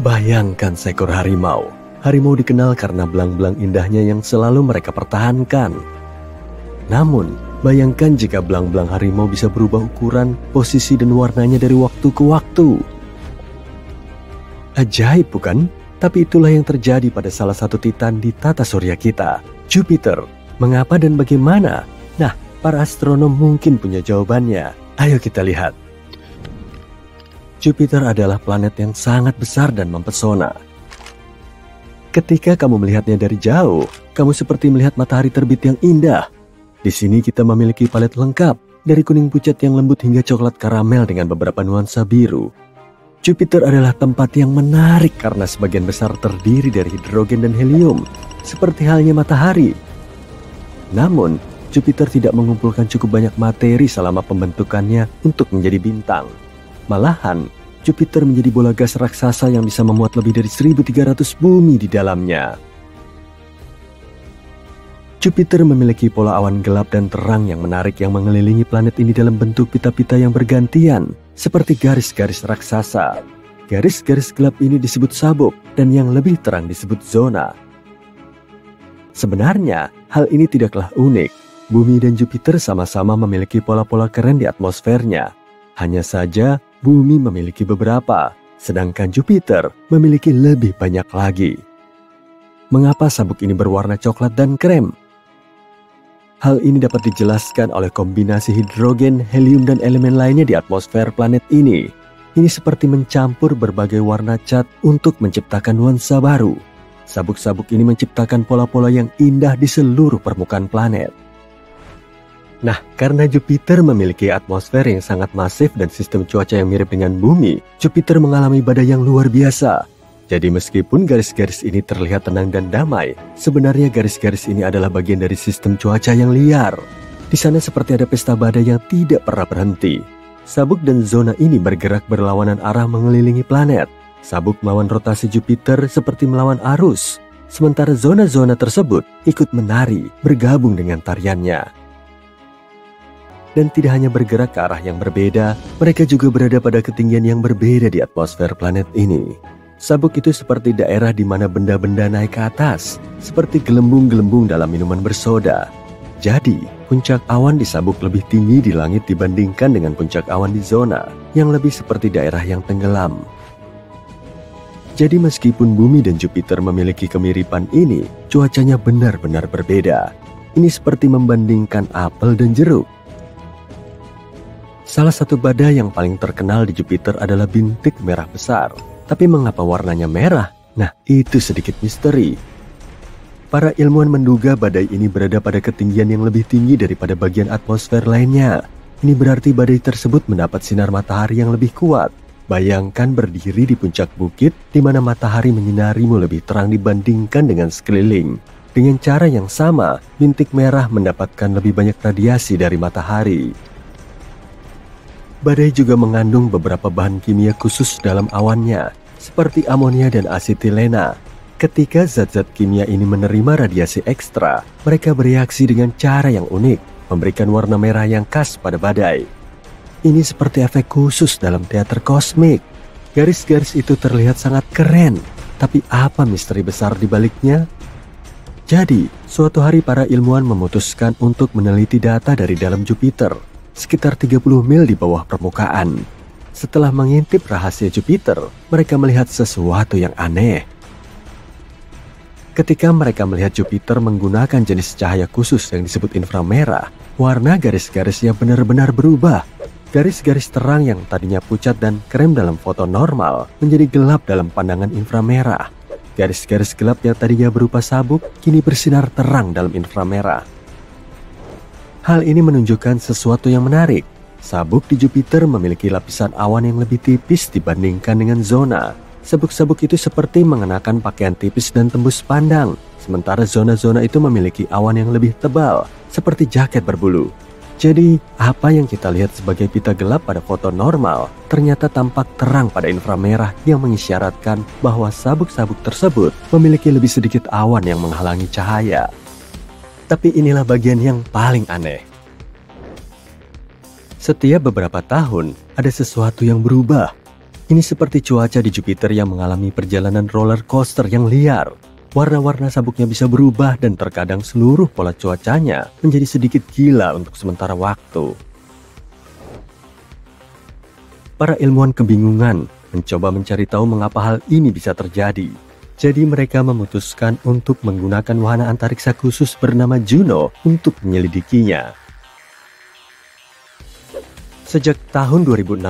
Bayangkan seekor harimau. Harimau dikenal karena belang-belang indahnya yang selalu mereka pertahankan. Namun, bayangkan jika belang-belang harimau bisa berubah ukuran, posisi, dan warnanya dari waktu ke waktu. Ajaib bukan? Tapi itulah yang terjadi pada salah satu titan di tata surya kita, Jupiter. Mengapa dan bagaimana? Nah, para astronom mungkin punya jawabannya. Ayo kita lihat. Jupiter adalah planet yang sangat besar dan mempesona. Ketika kamu melihatnya dari jauh, kamu seperti melihat matahari terbit yang indah. Di sini kita memiliki palet lengkap, dari kuning pucat yang lembut hingga coklat karamel dengan beberapa nuansa biru. Jupiter adalah tempat yang menarik karena sebagian besar terdiri dari hidrogen dan helium, seperti halnya matahari. Namun, Jupiter tidak mengumpulkan cukup banyak materi selama pembentukannya untuk menjadi bintang. Malahan, Jupiter menjadi bola gas raksasa yang bisa memuat lebih dari 1.300 bumi di dalamnya. Jupiter memiliki pola awan gelap dan terang yang menarik yang mengelilingi planet ini dalam bentuk pita-pita yang bergantian, seperti garis-garis raksasa. Garis-garis gelap ini disebut sabuk, dan yang lebih terang disebut zona. Sebenarnya, hal ini tidaklah unik. Bumi dan Jupiter sama-sama memiliki pola-pola keren di atmosfernya. Hanya saja, Bumi memiliki beberapa, sedangkan Jupiter memiliki lebih banyak lagi. Mengapa sabuk ini berwarna coklat dan krem? Hal ini dapat dijelaskan oleh kombinasi hidrogen, helium, dan elemen lainnya di atmosfer planet ini. Ini seperti mencampur berbagai warna cat untuk menciptakan nuansa baru. Sabuk-sabuk ini menciptakan pola-pola yang indah di seluruh permukaan planet. Nah, karena Jupiter memiliki atmosfer yang sangat masif dan sistem cuaca yang mirip dengan bumi, Jupiter mengalami badai yang luar biasa. Jadi meskipun garis-garis ini terlihat tenang dan damai, sebenarnya garis-garis ini adalah bagian dari sistem cuaca yang liar. Di sana seperti ada pesta badai yang tidak pernah berhenti. Sabuk dan zona ini bergerak berlawanan arah mengelilingi planet. Sabuk melawan rotasi Jupiter seperti melawan arus. Sementara zona-zona tersebut ikut menari, bergabung dengan tariannya. Dan tidak hanya bergerak ke arah yang berbeda, mereka juga berada pada ketinggian yang berbeda di atmosfer planet ini. Sabuk itu seperti daerah di mana benda-benda naik ke atas, seperti gelembung-gelembung dalam minuman bersoda. Jadi, puncak awan di sabuk lebih tinggi di langit dibandingkan dengan puncak awan di zona, yang lebih seperti daerah yang tenggelam. Jadi meskipun Bumi dan Jupiter memiliki kemiripan ini, cuacanya benar-benar berbeda. Ini seperti membandingkan apel dan jeruk. Salah satu badai yang paling terkenal di Jupiter adalah bintik merah besar. Tapi mengapa warnanya merah? Nah, itu sedikit misteri. Para ilmuwan menduga badai ini berada pada ketinggian yang lebih tinggi daripada bagian atmosfer lainnya. Ini berarti badai tersebut mendapat sinar matahari yang lebih kuat. Bayangkan berdiri di puncak bukit di mana matahari menyinarimu lebih terang dibandingkan dengan sekeliling. Dengan cara yang sama, bintik merah mendapatkan lebih banyak radiasi dari matahari. Badai juga mengandung beberapa bahan kimia khusus dalam awannya, seperti amonia dan asetilena. Ketika zat-zat kimia ini menerima radiasi ekstra, mereka bereaksi dengan cara yang unik, memberikan warna merah yang khas pada badai. Ini seperti efek khusus dalam teater kosmik. Garis-garis itu terlihat sangat keren, tapi apa misteri besar di baliknya? Jadi, suatu hari para ilmuwan memutuskan untuk meneliti data dari dalam Jupiter, sekitar 30 mil di bawah permukaan. Setelah mengintip rahasia Jupiter, mereka melihat sesuatu yang aneh. Ketika mereka melihat Jupiter menggunakan jenis cahaya khusus yang disebut inframerah, warna garis-garisnya benar-benar berubah. Garis-garis terang yang tadinya pucat dan krem dalam foto normal menjadi gelap dalam pandangan inframerah. Garis-garis gelap yang tadinya berupa sabuk kini bersinar terang dalam inframerah. Hal ini menunjukkan sesuatu yang menarik. Sabuk di Jupiter memiliki lapisan awan yang lebih tipis dibandingkan dengan zona. Sabuk-sabuk itu seperti mengenakan pakaian tipis dan tembus pandang, sementara zona-zona itu memiliki awan yang lebih tebal, seperti jaket berbulu. Jadi, apa yang kita lihat sebagai pita gelap pada foto normal, ternyata tampak terang pada inframerah yang mengisyaratkan bahwa sabuk-sabuk tersebut memiliki lebih sedikit awan yang menghalangi cahaya. Tapi inilah bagian yang paling aneh. Setiap beberapa tahun, ada sesuatu yang berubah. Ini seperti cuaca di Jupiter yang mengalami perjalanan roller coaster yang liar. Warna-warna sabuknya bisa berubah dan terkadang seluruh pola cuacanya menjadi sedikit gila untuk sementara waktu. Para ilmuwan kebingungan mencoba mencari tahu mengapa hal ini bisa terjadi. Jadi mereka memutuskan untuk menggunakan wahana antariksa khusus bernama Juno untuk menyelidikinya. Sejak tahun 2016,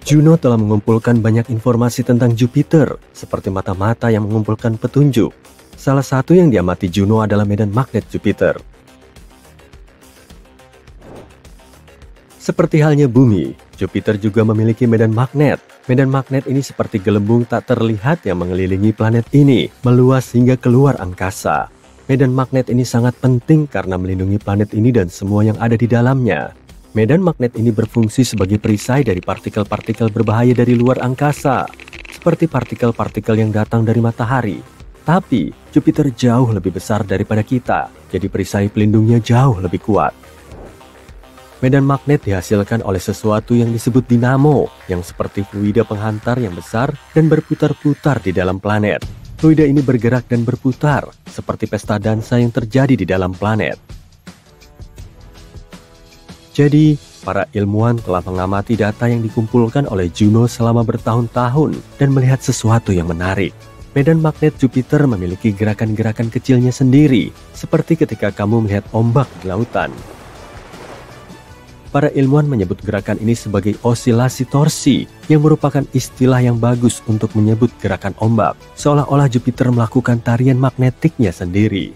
Juno telah mengumpulkan banyak informasi tentang Jupiter, seperti mata-mata yang mengumpulkan petunjuk. Salah satu yang diamati Juno adalah medan magnet Jupiter. Seperti halnya Bumi, Jupiter juga memiliki medan magnet. Medan magnet ini seperti gelembung tak terlihat yang mengelilingi planet ini, meluas hingga keluar angkasa. Medan magnet ini sangat penting karena melindungi planet ini dan semua yang ada di dalamnya. Medan magnet ini berfungsi sebagai perisai dari partikel-partikel berbahaya dari luar angkasa, seperti partikel-partikel yang datang dari matahari. Tapi, Jupiter jauh lebih besar daripada kita, jadi perisai pelindungnya jauh lebih kuat. Medan magnet dihasilkan oleh sesuatu yang disebut dinamo, yang seperti fluida penghantar yang besar dan berputar-putar di dalam planet. Fluida ini bergerak dan berputar, seperti pesta dansa yang terjadi di dalam planet. Jadi, para ilmuwan telah mengamati data yang dikumpulkan oleh Juno selama bertahun-tahun dan melihat sesuatu yang menarik. Medan magnet Jupiter memiliki gerakan-gerakan kecilnya sendiri, seperti ketika kamu melihat ombak di lautan. Para ilmuwan menyebut gerakan ini sebagai osilasi torsi, yang merupakan istilah yang bagus untuk menyebut gerakan ombak, seolah-olah Jupiter melakukan tarian magnetiknya sendiri.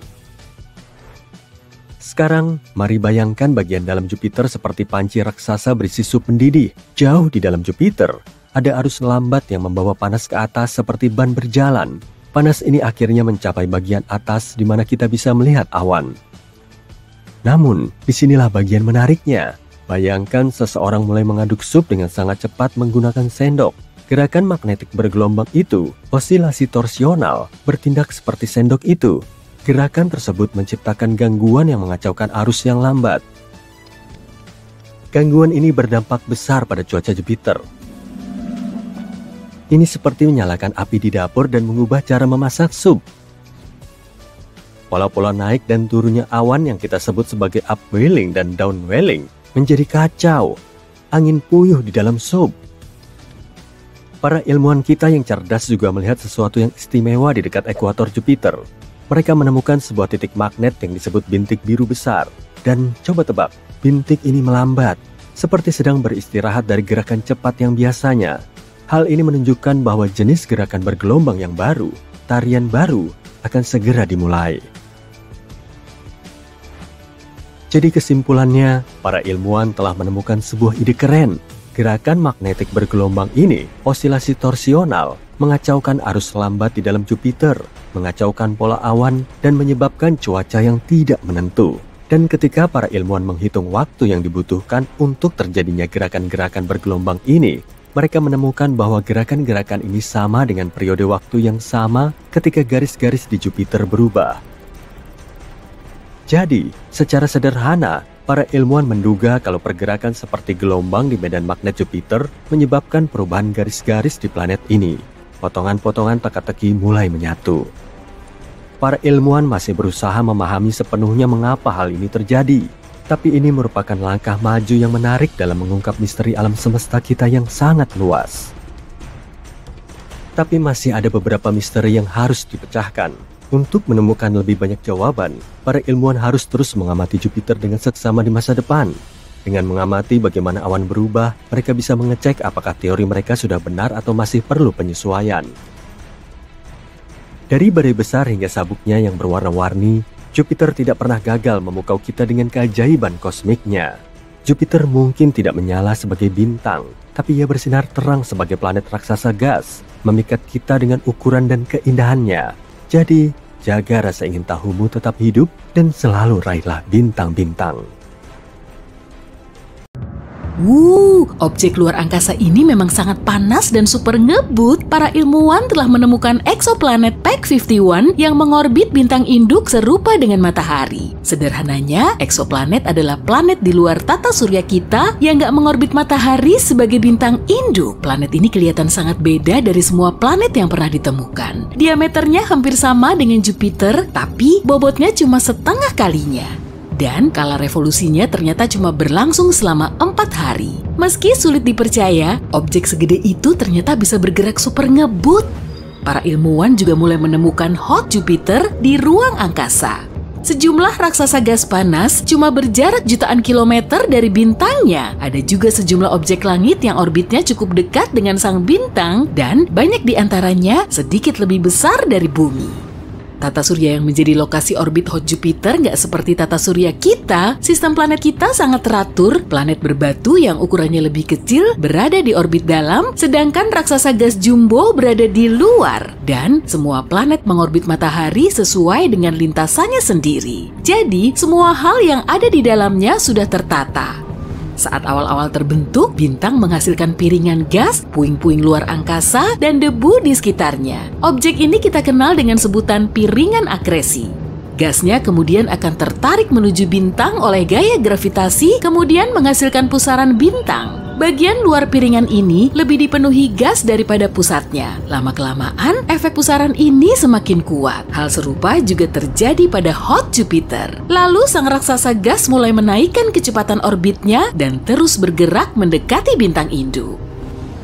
Sekarang, mari bayangkan bagian dalam Jupiter seperti panci raksasa berisi sup mendidih. Jauh di dalam Jupiter, ada arus lambat yang membawa panas ke atas seperti ban berjalan. Panas ini akhirnya mencapai bagian atas di mana kita bisa melihat awan. Namun, disinilah bagian menariknya. Bayangkan seseorang mulai mengaduk sup dengan sangat cepat menggunakan sendok. Gerakan magnetik bergelombang itu, osilasi torsional, bertindak seperti sendok itu. Gerakan tersebut menciptakan gangguan yang mengacaukan arus yang lambat. Gangguan ini berdampak besar pada cuaca Jupiter. Ini seperti menyalakan api di dapur dan mengubah cara memasak sup. Pola-pola naik dan turunnya awan yang kita sebut sebagai upwelling dan downwelling menjadi kacau. Angin puyuh di dalam sup. Para ilmuwan kita yang cerdas juga melihat sesuatu yang istimewa di dekat ekuator Jupiter. Mereka menemukan sebuah titik magnet yang disebut bintik biru besar. Dan coba tebak, bintik ini melambat, seperti sedang beristirahat dari gerakan cepat yang biasanya. Hal ini menunjukkan bahwa jenis gerakan bergelombang yang baru, tarian baru, akan segera dimulai. Jadi kesimpulannya, para ilmuwan telah menemukan sebuah ide keren. Gerakan magnetik bergelombang ini, osilasi torsional, mengacaukan arus lambat di dalam Jupiter, mengacaukan pola awan, dan menyebabkan cuaca yang tidak menentu. Dan ketika para ilmuwan menghitung waktu yang dibutuhkan untuk terjadinya gerakan-gerakan bergelombang ini, mereka menemukan bahwa gerakan-gerakan ini sama dengan periode waktu yang sama ketika garis-garis di Jupiter berubah. Jadi, secara sederhana, para ilmuwan menduga kalau pergerakan seperti gelombang di medan magnet Jupiter menyebabkan perubahan garis-garis di planet ini. Potongan-potongan teka-teki mulai menyatu. Para ilmuwan masih berusaha memahami sepenuhnya mengapa hal ini terjadi. Tapi ini merupakan langkah maju yang menarik dalam mengungkap misteri alam semesta kita yang sangat luas. Tapi masih ada beberapa misteri yang harus dipecahkan. Untuk menemukan lebih banyak jawaban, para ilmuwan harus terus mengamati Jupiter dengan seksama di masa depan. Dengan mengamati bagaimana awan berubah, mereka bisa mengecek apakah teori mereka sudah benar atau masih perlu penyesuaian. Dari badai besar hingga sabuknya yang berwarna-warni, Jupiter tidak pernah gagal memukau kita dengan keajaiban kosmiknya. Jupiter mungkin tidak menyala sebagai bintang, tapi ia bersinar terang sebagai planet raksasa gas, memikat kita dengan ukuran dan keindahannya. Jadi, jaga rasa ingin tahumu tetap hidup dan selalu raihlah bintang-bintang. Objek luar angkasa ini memang sangat panas dan super ngebut. Para ilmuwan telah menemukan eksoplanet PAC 51 yang mengorbit bintang induk serupa dengan matahari. Sederhananya, eksoplanet adalah planet di luar tata surya kita yang nggak mengorbit matahari sebagai bintang induk. Planet ini kelihatan sangat beda dari semua planet yang pernah ditemukan. Diameternya hampir sama dengan Jupiter, tapi bobotnya cuma setengah kalinya. Dan kala revolusinya ternyata cuma berlangsung selama 4 hari. Meski sulit dipercaya, objek segede itu ternyata bisa bergerak super ngebut. Para ilmuwan juga mulai menemukan hot Jupiter di ruang angkasa. Sejumlah raksasa gas panas cuma berjarak jutaan kilometer dari bintangnya. Ada juga sejumlah objek langit yang orbitnya cukup dekat dengan sang bintang dan banyak di antaranya sedikit lebih besar dari bumi. Tata surya yang menjadi lokasi orbit hot Jupiter nggak seperti tata surya kita. Sistem planet kita sangat teratur. Planet berbatu yang ukurannya lebih kecil berada di orbit dalam, sedangkan raksasa gas jumbo berada di luar. Dan semua planet mengorbit matahari sesuai dengan lintasannya sendiri. Jadi, semua hal yang ada di dalamnya sudah tertata. Saat awal-awal terbentuk, bintang menghasilkan piringan gas, puing-puing luar angkasa, dan debu di sekitarnya. Objek ini kita kenal dengan sebutan piringan akresi. Gasnya kemudian akan tertarik menuju bintang oleh gaya gravitasi, kemudian menghasilkan pusaran bintang. Bagian luar piringan ini lebih dipenuhi gas daripada pusatnya. Lama-kelamaan, efek pusaran ini semakin kuat. Hal serupa juga terjadi pada hot Jupiter. Lalu sang raksasa gas mulai menaikkan kecepatan orbitnya dan terus bergerak mendekati bintang induk.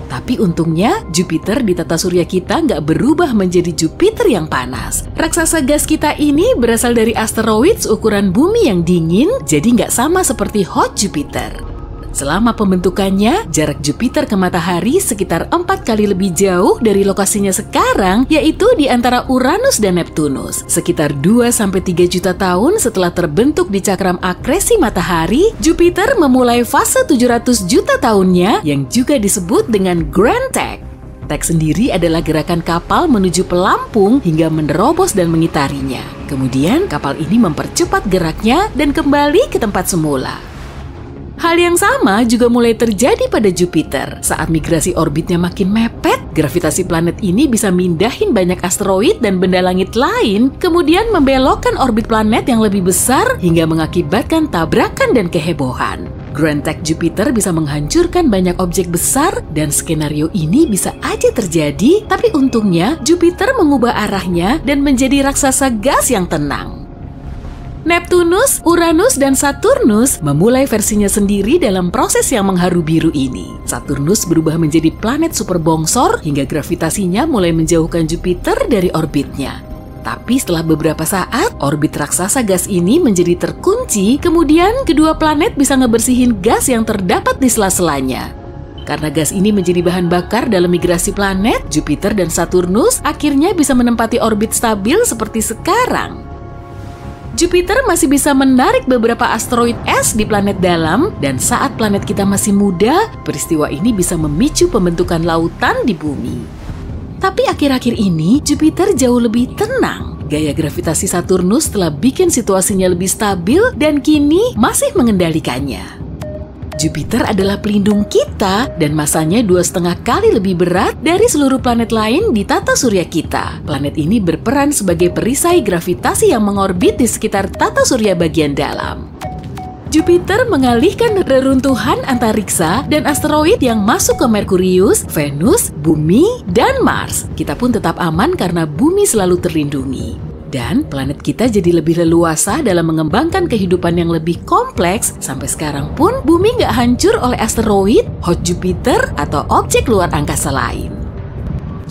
Tapi untungnya, Jupiter di tata surya kita nggak berubah menjadi Jupiter yang panas. Raksasa gas kita ini berasal dari asteroid seukuran bumi yang dingin, jadi nggak sama seperti hot Jupiter. Selama pembentukannya, jarak Jupiter ke matahari sekitar 4 kali lebih jauh dari lokasinya sekarang, yaitu di antara Uranus dan Neptunus. Sekitar 2-3 juta tahun setelah terbentuk di cakram akresi matahari, Jupiter memulai fase 700 juta tahunnya yang juga disebut dengan Grand Tech. Tech sendiri adalah gerakan kapal menuju pelampung hingga menerobos dan mengitarinya. Kemudian kapal ini mempercepat geraknya dan kembali ke tempat semula. Hal yang sama juga mulai terjadi pada Jupiter. Saat migrasi orbitnya makin mepet, gravitasi planet ini bisa mindahin banyak asteroid dan benda langit lain, kemudian membelokkan orbit planet yang lebih besar hingga mengakibatkan tabrakan dan kehebohan. Grand Tech Jupiter bisa menghancurkan banyak objek besar dan skenario ini bisa aja terjadi, tapi untungnya Jupiter mengubah arahnya dan menjadi raksasa gas yang tenang. Neptunus, Uranus, dan Saturnus memulai versinya sendiri dalam proses yang mengharu biru ini. Saturnus berubah menjadi planet super bongsor hingga gravitasinya mulai menjauhkan Jupiter dari orbitnya. Tapi setelah beberapa saat, orbit raksasa gas ini menjadi terkunci, kemudian kedua planet bisa ngebersihin gas yang terdapat di sela-selanya. Karena gas ini menjadi bahan bakar dalam migrasi planet, Jupiter dan Saturnus akhirnya bisa menempati orbit stabil seperti sekarang. Jupiter masih bisa menarik beberapa asteroid es di planet dalam, dan saat planet kita masih muda, peristiwa ini bisa memicu pembentukan lautan di bumi. Tapi akhir-akhir ini, Jupiter jauh lebih tenang. Gaya gravitasi Saturnus telah bikin situasinya lebih stabil dan kini masih mengendalikannya. Jupiter adalah pelindung kita dan masanya 2,5 kali lebih berat dari seluruh planet lain di tata surya kita. Planet ini berperan sebagai perisai gravitasi yang mengorbit di sekitar tata surya bagian dalam. Jupiter mengalihkan reruntuhan antariksa dan asteroid yang masuk ke Merkurius, Venus, Bumi, dan Mars. Kita pun tetap aman karena Bumi selalu terlindungi. Dan planet kita jadi lebih leluasa dalam mengembangkan kehidupan yang lebih kompleks. Sampai sekarang pun Bumi nggak hancur oleh asteroid, hot Jupiter, atau objek luar angkasa lain.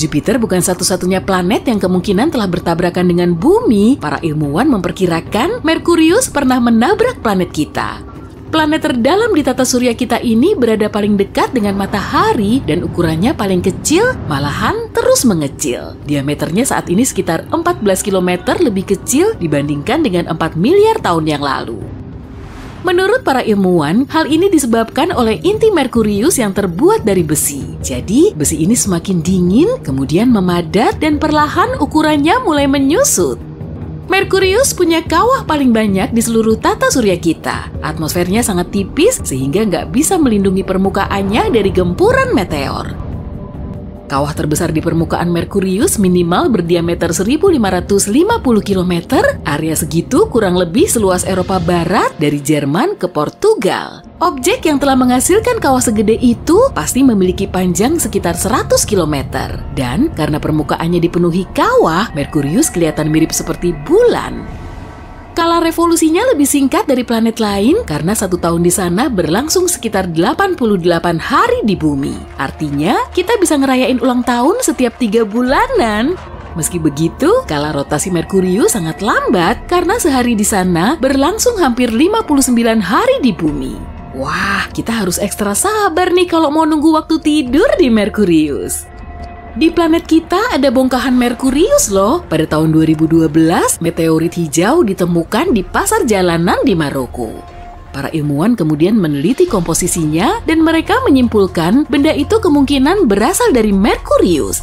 Jupiter bukan satu-satunya planet yang kemungkinan telah bertabrakan dengan Bumi. Para ilmuwan memperkirakan Merkurius pernah menabrak planet kita. Planet terdalam di tata surya kita ini berada paling dekat dengan matahari dan ukurannya paling kecil, malahan terus mengecil. Diameternya saat ini sekitar 14 km lebih kecil dibandingkan dengan 4 miliar tahun yang lalu. Menurut para ilmuwan, hal ini disebabkan oleh inti Merkurius yang terbuat dari besi. Jadi, besi ini semakin dingin, kemudian memadat dan perlahan ukurannya mulai menyusut. Merkurius punya kawah paling banyak di seluruh tata surya kita. Atmosfernya sangat tipis sehingga nggak bisa melindungi permukaannya dari gempuran meteor. Kawah terbesar di permukaan Merkurius minimal berdiameter 1.550 km, area segitu kurang lebih seluas Eropa Barat dari Jerman ke Portugal. Objek yang telah menghasilkan kawah segede itu pasti memiliki panjang sekitar 100 km. Dan karena permukaannya dipenuhi kawah, Merkurius kelihatan mirip seperti bulan. Kala revolusinya lebih singkat dari planet lain karena 1 tahun di sana berlangsung sekitar 88 hari di bumi. Artinya, kita bisa ngerayain ulang tahun setiap 3 bulanan. Meski begitu, kala rotasi Merkurius sangat lambat karena sehari di sana berlangsung hampir 59 hari di bumi. Wah, kita harus ekstra sabar nih kalau mau nunggu waktu tidur di Merkurius. Di planet kita ada bongkahan Merkurius loh. Pada tahun 2012, meteorit hijau ditemukan di pasar jalanan di Maroko. Para ilmuwan kemudian meneliti komposisinya dan mereka menyimpulkan benda itu kemungkinan berasal dari Merkurius.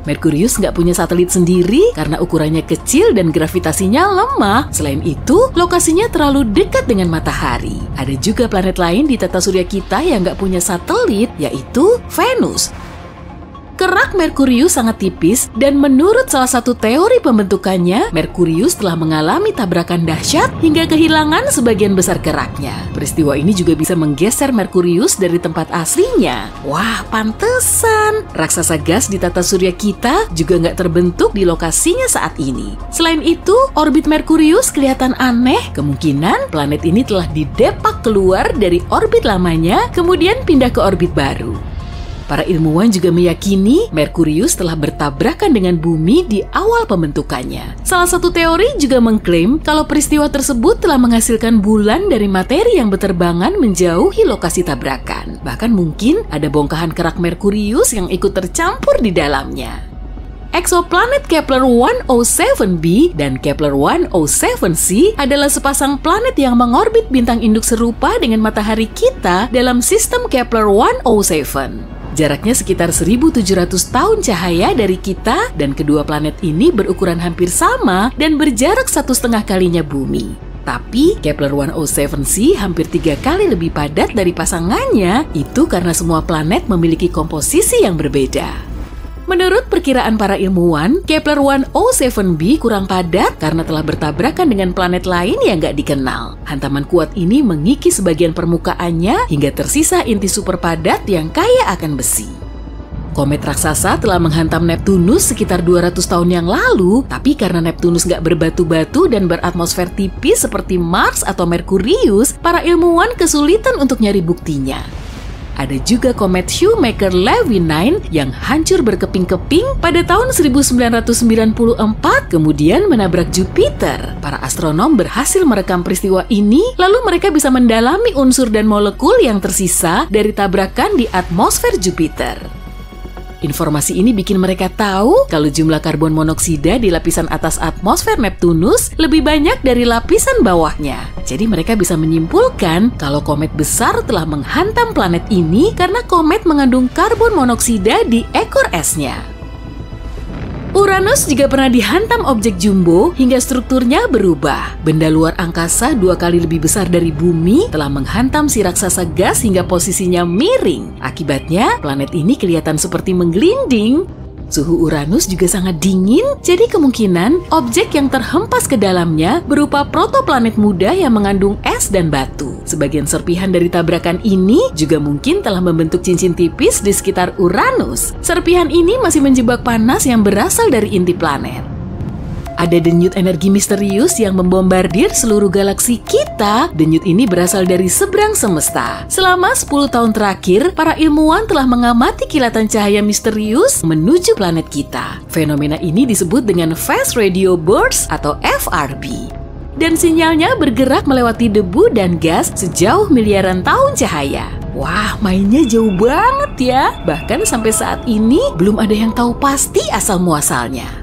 Merkurius nggak punya satelit sendiri karena ukurannya kecil dan gravitasinya lemah. Selain itu, lokasinya terlalu dekat dengan matahari. Ada juga planet lain di tata surya kita yang nggak punya satelit, yaitu Venus. Kerak Merkurius sangat tipis dan menurut salah satu teori pembentukannya, Merkurius telah mengalami tabrakan dahsyat hingga kehilangan sebagian besar keraknya. Peristiwa ini juga bisa menggeser Merkurius dari tempat aslinya. Wah, pantesan raksasa gas di tata surya kita juga nggak terbentuk di lokasinya saat ini. Selain itu, orbit Merkurius kelihatan aneh. Kemungkinan planet ini telah didepak keluar dari orbit lamanya, kemudian pindah ke orbit baru. Para ilmuwan juga meyakini Merkurius telah bertabrakan dengan bumi di awal pembentukannya. Salah satu teori juga mengklaim kalau peristiwa tersebut telah menghasilkan bulan dari materi yang berterbangan menjauhi lokasi tabrakan. Bahkan mungkin ada bongkahan kerak Merkurius yang ikut tercampur di dalamnya. Eksoplanet Kepler 107b dan Kepler 107c adalah sepasang planet yang mengorbit bintang induk serupa dengan matahari kita dalam sistem Kepler 107. Jaraknya sekitar 1.700 tahun cahaya dari kita dan kedua planet ini berukuran hampir sama dan berjarak 1,5 kalinya bumi. Tapi Kepler 107c hampir 3 kali lebih padat dari pasangannya, itu karena semua planet memiliki komposisi yang berbeda. Menurut perkiraan para ilmuwan, Kepler 107b kurang padat karena telah bertabrakan dengan planet lain yang nggak dikenal. Hantaman kuat ini mengikis sebagian permukaannya hingga tersisa inti super padat yang kaya akan besi. Komet raksasa telah menghantam Neptunus sekitar 200 tahun yang lalu, tapi karena Neptunus nggak berbatu-batu dan beratmosfer tipis seperti Mars atau Merkurius, para ilmuwan kesulitan untuk nyari buktinya. Ada juga komet Shoemaker-Levy 9 yang hancur berkeping-keping pada tahun 1994 kemudian menabrak Jupiter. Para astronom berhasil merekam peristiwa ini, lalu mereka bisa mendalami unsur dan molekul yang tersisa dari tabrakan di atmosfer Jupiter. Informasi ini bikin mereka tahu kalau jumlah karbon monoksida di lapisan atas atmosfer Neptunus lebih banyak dari lapisan bawahnya. Jadi mereka bisa menyimpulkan kalau komet besar telah menghantam planet ini karena komet mengandung karbon monoksida di ekor esnya. Uranus juga pernah dihantam objek jumbo hingga strukturnya berubah. Benda luar angkasa 2 kali lebih besar dari bumi telah menghantam si raksasa gas hingga posisinya miring. Akibatnya, planet ini kelihatan seperti menggelinding. Suhu Uranus juga sangat dingin, jadi kemungkinan objek yang terhempas ke dalamnya berupa protoplanet muda yang mengandung es dan batu. Sebagian serpihan dari tabrakan ini juga mungkin telah membentuk cincin tipis di sekitar Uranus. Serpihan ini masih menjebak panas yang berasal dari inti planet. Ada denyut energi misterius yang membombardir seluruh galaksi kita. Denyut ini berasal dari seberang semesta. Selama 10 tahun terakhir, para ilmuwan telah mengamati kilatan cahaya misterius menuju planet kita. Fenomena ini disebut dengan Fast Radio Bursts atau FRB. Dan sinyalnya bergerak melewati debu dan gas sejauh miliaran tahun cahaya. Wah, mainnya jauh banget ya. Bahkan sampai saat ini belum ada yang tahu pasti asal muasalnya.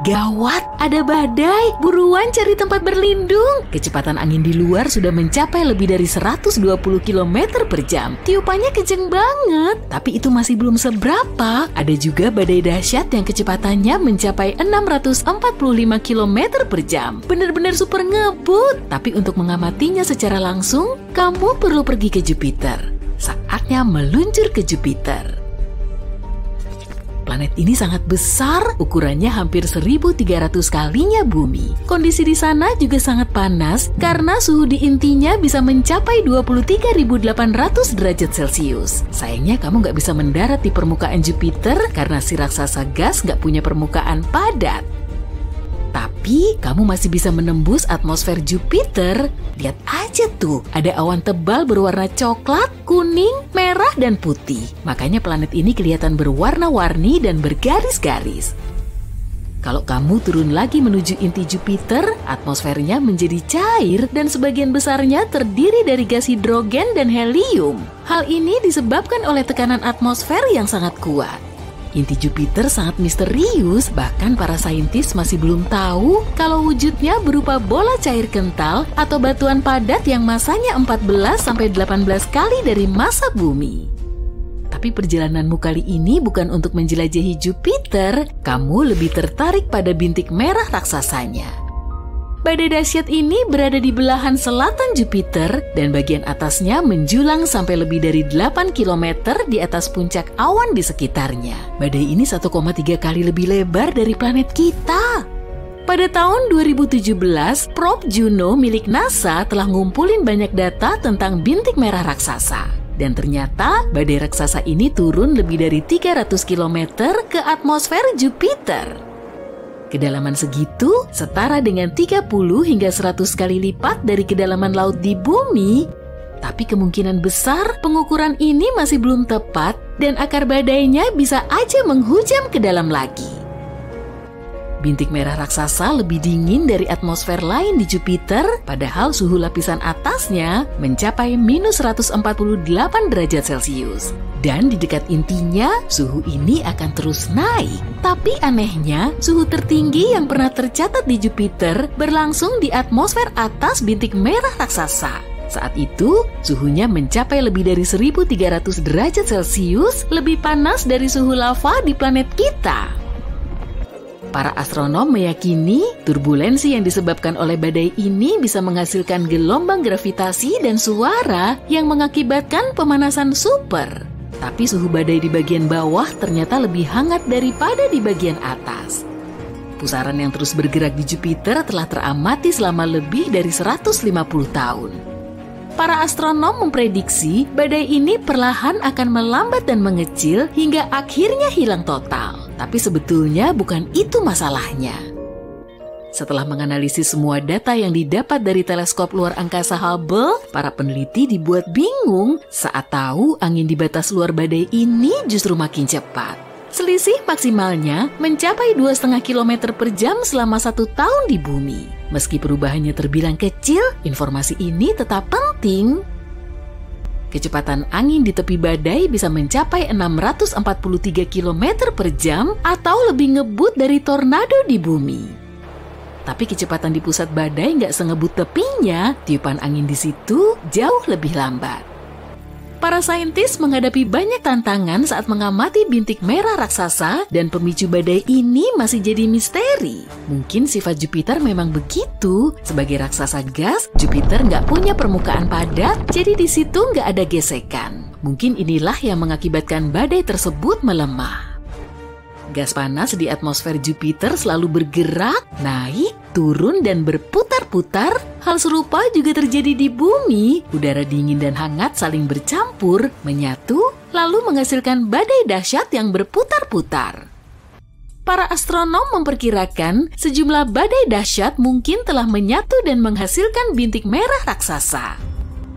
Gawat, ada badai. Buruan cari tempat berlindung. Kecepatan angin di luar sudah mencapai lebih dari 120 km per jam. Tiupannya kenceng banget, tapi itu masih belum seberapa. Ada juga badai dahsyat yang kecepatannya mencapai 645 km per jam. Benar-benar super ngebut. Tapi untuk mengamatinya secara langsung, kamu perlu pergi ke Jupiter. Saatnya meluncur ke Jupiter. Planet ini sangat besar, ukurannya hampir 1.300 kalinya bumi. Kondisi di sana juga sangat panas karena suhu di intinya bisa mencapai 23.800 derajat Celcius. Sayangnya kamu nggak bisa mendarat di permukaan Jupiter karena si raksasa gas nggak punya permukaan padat. Tapi kamu masih bisa menembus atmosfer Jupiter. Lihat aja tuh, ada awan tebal berwarna coklat, kuning, merah, dan putih. Makanya planet ini kelihatan berwarna-warni dan bergaris-garis. Kalau kamu turun lagi menuju inti Jupiter, atmosfernya menjadi cair dan sebagian besarnya terdiri dari gas hidrogen dan helium. Hal ini disebabkan oleh tekanan atmosfer yang sangat kuat. Inti Jupiter sangat misterius, bahkan para saintis masih belum tahu kalau wujudnya berupa bola cair kental atau batuan padat yang masanya 14-18 kali dari massa bumi. Tapi perjalananmu kali ini bukan untuk menjelajahi Jupiter, kamu lebih tertarik pada bintik merah raksasanya. Badai dahsyat ini berada di belahan selatan Jupiter dan bagian atasnya menjulang sampai lebih dari 8 km di atas puncak awan di sekitarnya. Badai ini 1,3 kali lebih lebar dari planet kita. Pada tahun 2017, probe Juno milik NASA telah ngumpulin banyak data tentang bintik merah raksasa. Dan ternyata badai raksasa ini turun lebih dari 300 km ke atmosfer Jupiter. Kedalaman segitu setara dengan 30 hingga 100 kali lipat dari kedalaman laut di bumi. Tapi kemungkinan besar pengukuran ini masih belum tepat dan akar badainya bisa aja menghujam ke dalam lagi. Bintik merah raksasa lebih dingin dari atmosfer lain di Jupiter, padahal suhu lapisan atasnya mencapai minus 148 derajat Celcius. Dan di dekat intinya, suhu ini akan terus naik. Tapi anehnya, suhu tertinggi yang pernah tercatat di Jupiter berlangsung di atmosfer atas bintik merah raksasa. Saat itu, suhunya mencapai lebih dari 1.300 derajat Celcius, lebih panas dari suhu lava di planet kita. Para astronom meyakini turbulensi yang disebabkan oleh badai ini bisa menghasilkan gelombang gravitasi dan suara yang mengakibatkan pemanasan super. Tapi suhu badai di bagian bawah ternyata lebih hangat daripada di bagian atas. Pusaran yang terus bergerak di Jupiter telah teramati selama lebih dari 150 tahun. Para astronom memprediksi badai ini perlahan akan melambat dan mengecil hingga akhirnya hilang total. Tapi sebetulnya bukan itu masalahnya. Setelah menganalisis semua data yang didapat dari teleskop luar angkasa Hubble, para peneliti dibuat bingung saat tahu angin di batas luar badai ini justru makin cepat. Selisih maksimalnya mencapai 2,5 km per jam selama 1 tahun di bumi. Meski perubahannya terbilang kecil, informasi ini tetap penting. Kecepatan angin di tepi badai bisa mencapai 643 km per jam atau lebih ngebut dari tornado di bumi. Tapi kecepatan di pusat badai nggak sengebut tepinya, tiupan angin di situ jauh lebih lambat. Para saintis menghadapi banyak tantangan saat mengamati bintik merah raksasa dan pemicu badai ini masih jadi misteri. Mungkin sifat Jupiter memang begitu. Sebagai raksasa gas, Jupiter nggak punya permukaan padat, jadi di situ nggak ada gesekan. Mungkin inilah yang mengakibatkan badai tersebut melemah. Gas panas di atmosfer Jupiter selalu bergerak, naik, turun, dan berputar-putar. Hal serupa juga terjadi di bumi. Udara dingin dan hangat saling bercampur, menyatu, lalu menghasilkan badai dahsyat yang berputar-putar. Para astronom memperkirakan sejumlah badai dahsyat mungkin telah menyatu dan menghasilkan bintik merah raksasa.